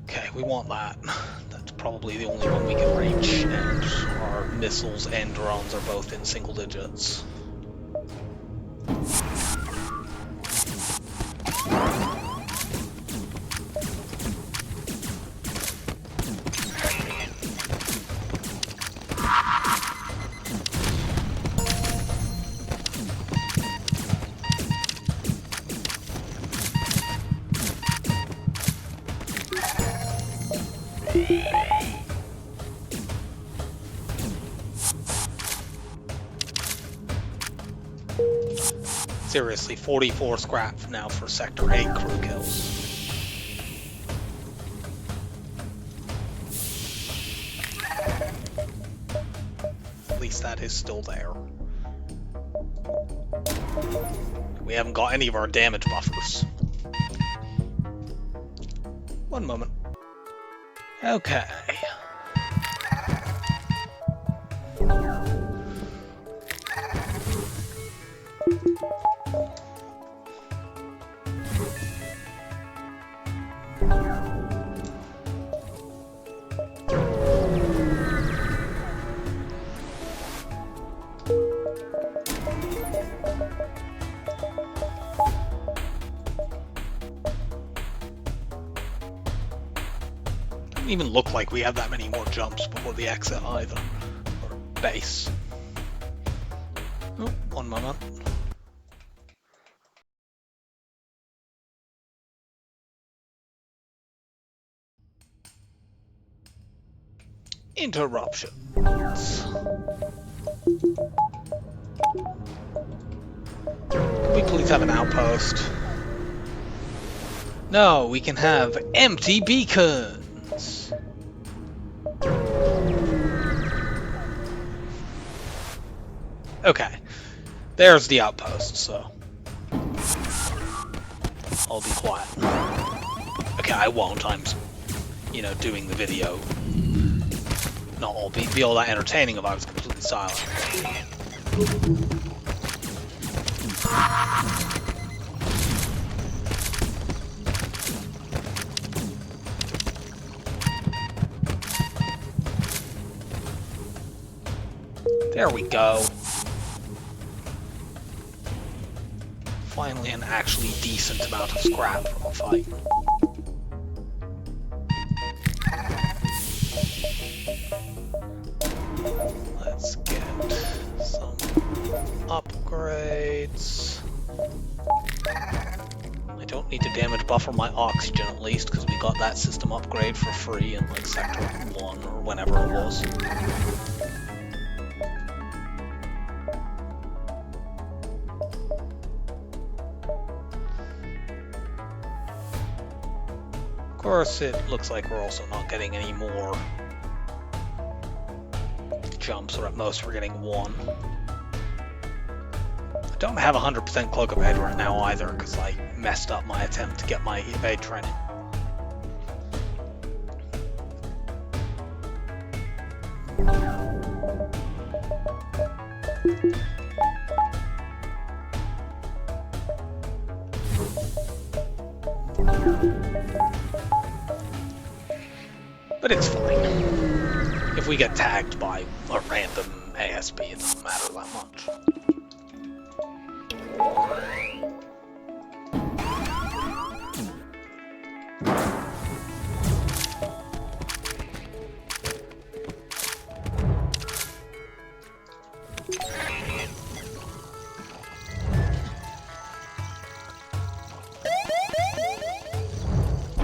Okay, we want that. That's probably the only one we can reach, and our missiles and drones are both in single digits. Seriously, 44 scrap now for Sector 8 crew kills. At least that is still there. We haven't got any of our damage buffers. One moment. Okay. Doesn't even look like we have that many more jumps before the exit either, or base. Oh, one moment. Interruptions. Can we please have an outpost? No, we can have empty beacons. Okay, there's the outpost, so I'll be quiet. Okay, I won't. I'm, doing the video. Not all be all that entertaining if I was completely silent. There we go. Finally, an actually decent amount of scrap from a fight. Let's get some upgrades. I don't need to damage buffer my oxygen at least, because we got that system upgrade for free in like Sector 1 or whenever it was. Of course, it looks like we're also not getting any more jumps, or at most we're getting one. I don't have 100% cloak evade right now either, because I messed up my attempt to get my evade training. But it's fine. If we get tagged by a random ASB, it doesn't matter that much.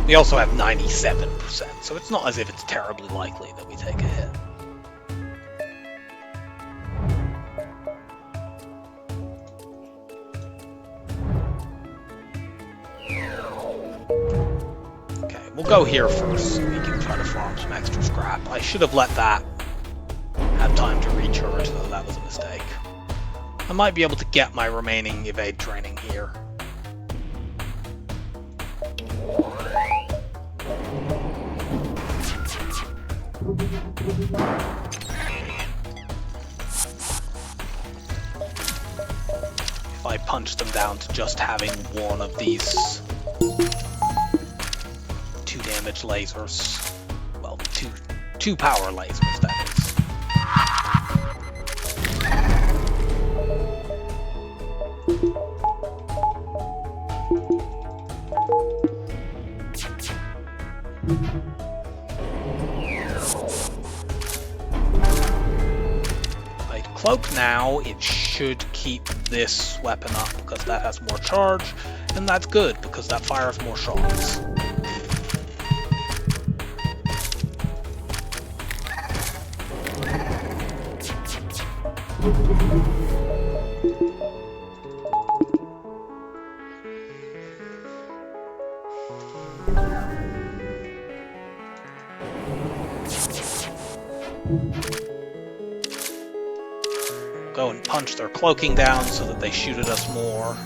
We also have 97%, so it's not as if it's terribly likely that we take a hit. Okay, we'll go here first so we can try to farm some extra scrap. I should have let that have time to recharge, though that was a mistake. I might be able to get my remaining evade training here. If I punch them down to just having one of these 2 damage lasers, well, two power lasers, that is. Cloak now, it should keep this weapon up because that has more charge, and that's good because that fires more shots. Go and punch their cloaking down so that they shoot at us more.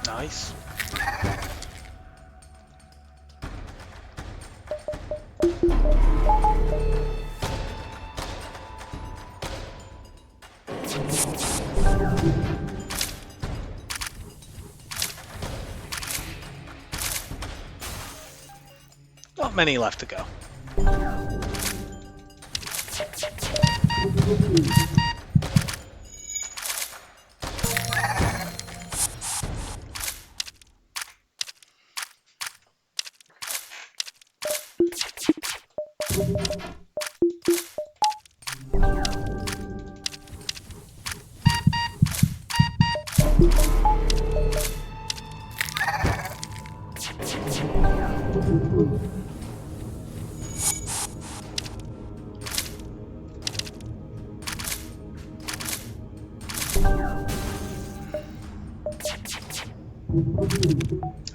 Nice. Not many left to go.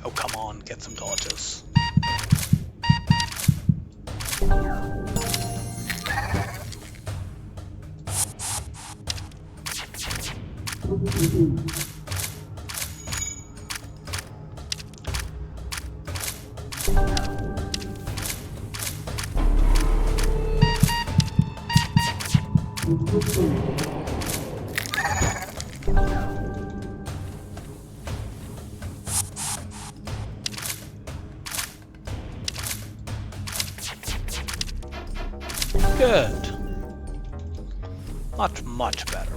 Oh, come on, get some dodges. Good. Much better.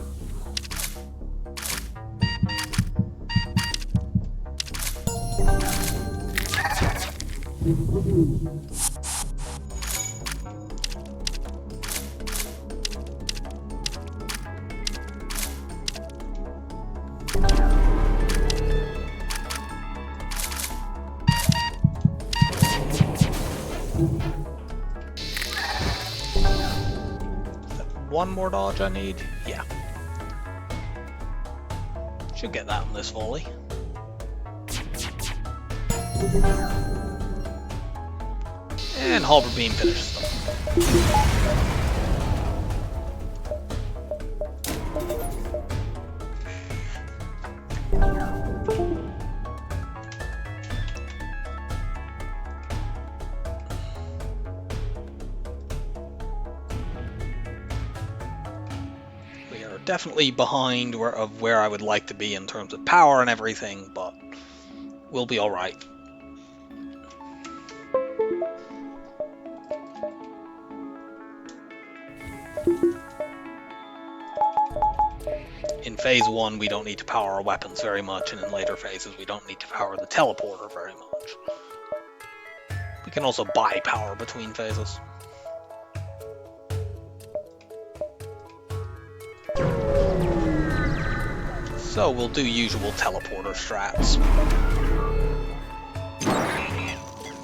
one more dodge I need? Yeah. Should get that on this volley. And Halberd Beam finishes them. We are definitely behind where I would like to be in terms of power and everything, but we'll be alright. In phase 1, we don't need to power our weapons very much, and in later phases, we don't need to power the teleporter very much. We can also buy power between phases. So we'll do usual teleporter strats.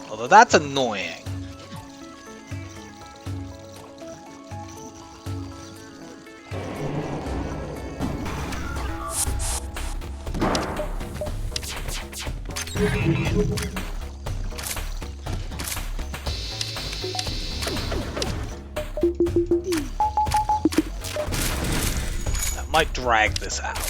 Although that's annoying. That might drag this out.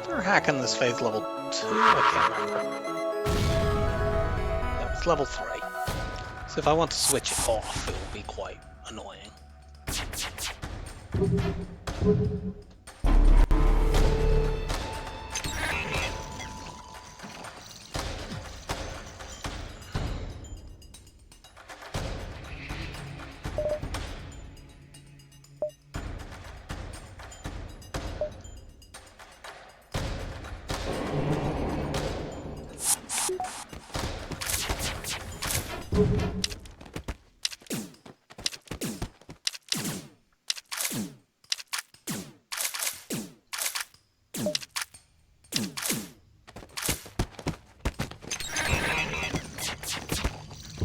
They're hacking this phase level 2, I can't remember. No, it's level 3. So if I want to switch it off, it will be quite annoying.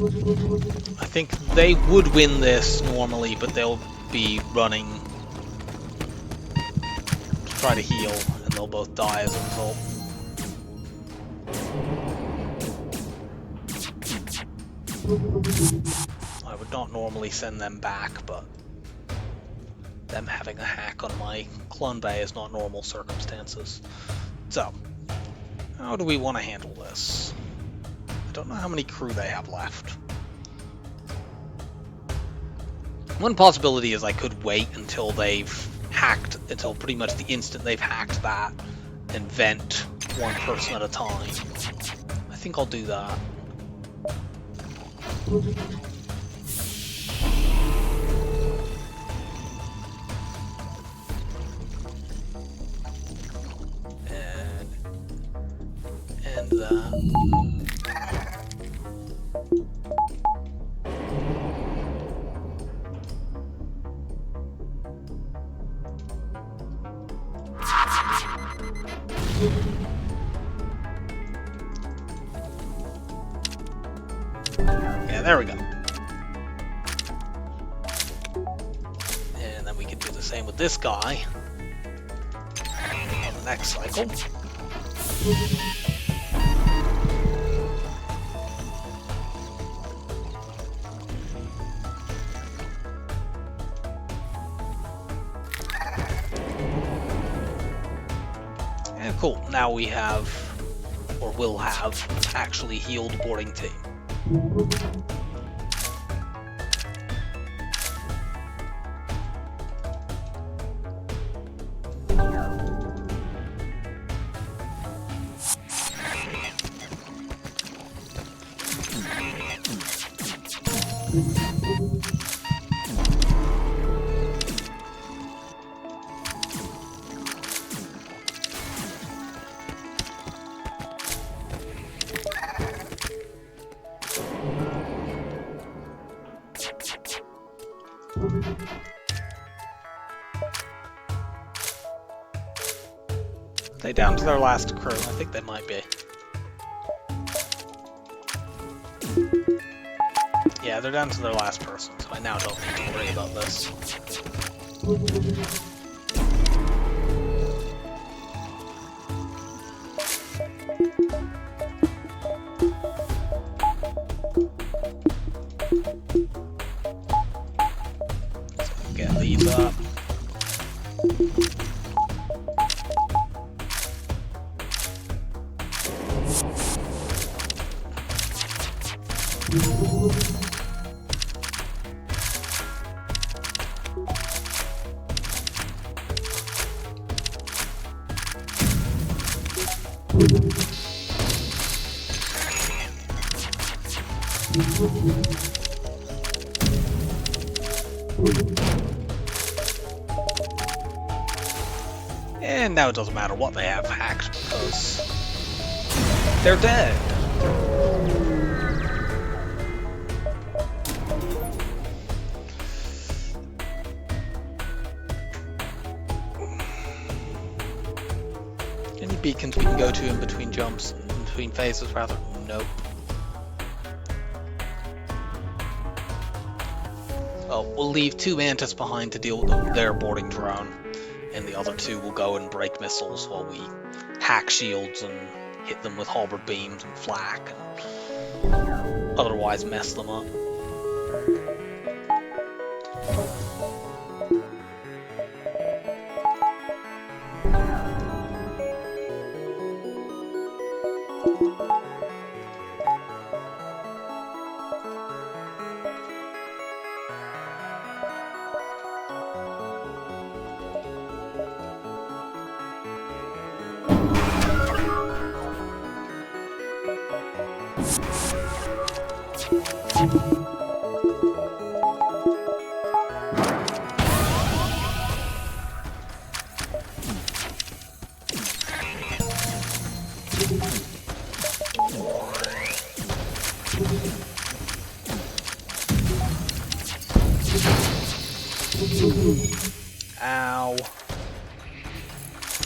I think they would win this normally, but they'll be running to try to heal, and they'll both die as a result. I would not normally send them back, but them having a hack on my clone bay is not normal circumstances. So, how do we want to handle this? I don't know how many crew they have left. One possibility is I could wait until they've hacked, until pretty much the instant they've hacked that, and vent one person at a time. I think I'll do that. And that. Yeah, there we go. And then we can do the same with this guy on the next cycle. And cool, now we have, or will have, actually healed boarding team. They down to their last crew? I think they might be. Yeah, they're down to their last person, so I now don't need to worry about this. So get these up. And now it doesn't matter what they have hacked because they're dead. Any beacons we can go to in between jumps, in between phases rather? Nope. Well, we'll leave 2 Mantis behind to deal with their boarding drone, and the other 2 will go and break missiles while we hack shields and hit them with halberd beams and flak and otherwise mess them up. Ow.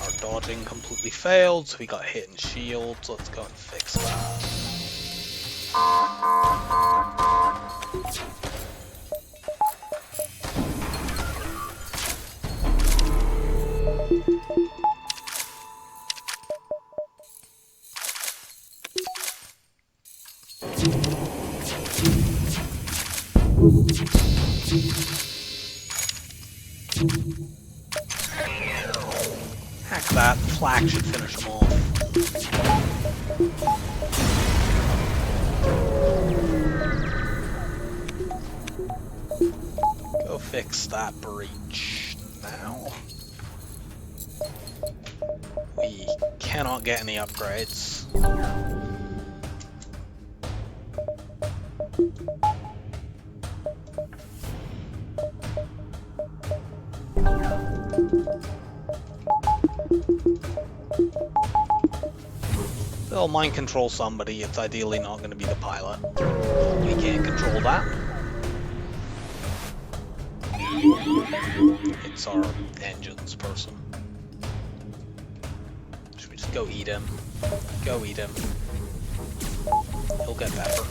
Our dodging completely failed, so we got hit in shields. Let's go and fix that. Hack that, flak should finish them off. Go fix that breach now. We cannot get any upgrades. They'll mind control somebody, it's ideally not going to be the pilot. We can't control that. It's our engines person. Should we just go eat him? Go eat him. He'll get better.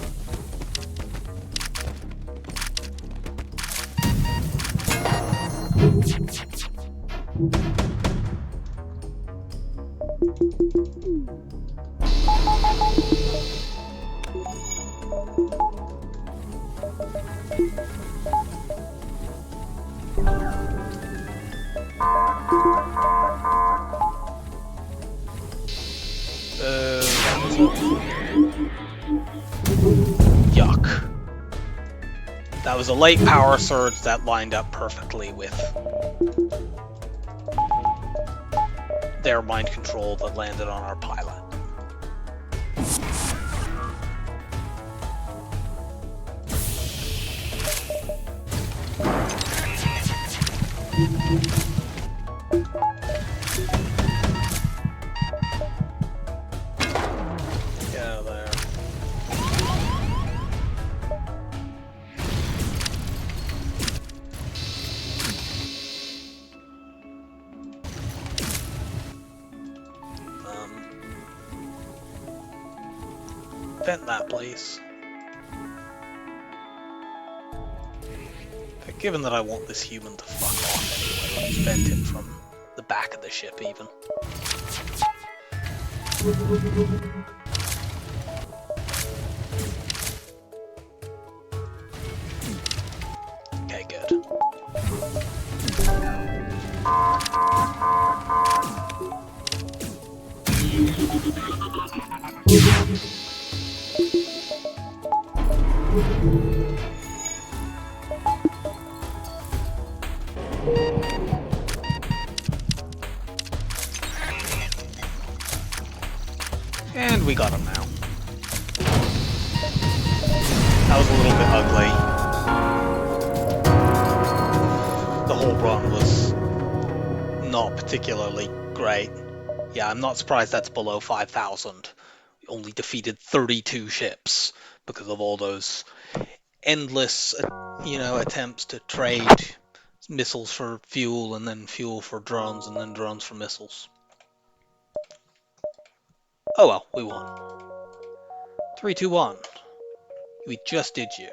Yuck. That was a late power surge that lined up perfectly with their mind control that landed on our pilot. Yeah, there. Vent that, please. But given that I want this human to fuck off anyway, let's vent him from the back of the ship, even. Okay, good. And we got him now. That was a little bit ugly. The whole run was not particularly great. Yeah, I'm not surprised that's below 5,000. We only defeated 32 ships because of all those endless, attempts to trade missiles for fuel and then fuel for drones and then drones for missiles. Oh well, we won. 3, 2, 1. We just did you.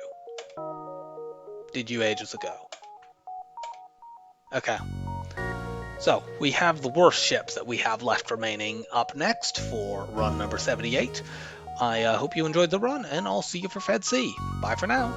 Did you ages ago. Okay. So, we have the worst ships that we have left remaining up next for run number 78. I hope you enjoyed the run, and I'll see you for Fed C. Bye for now.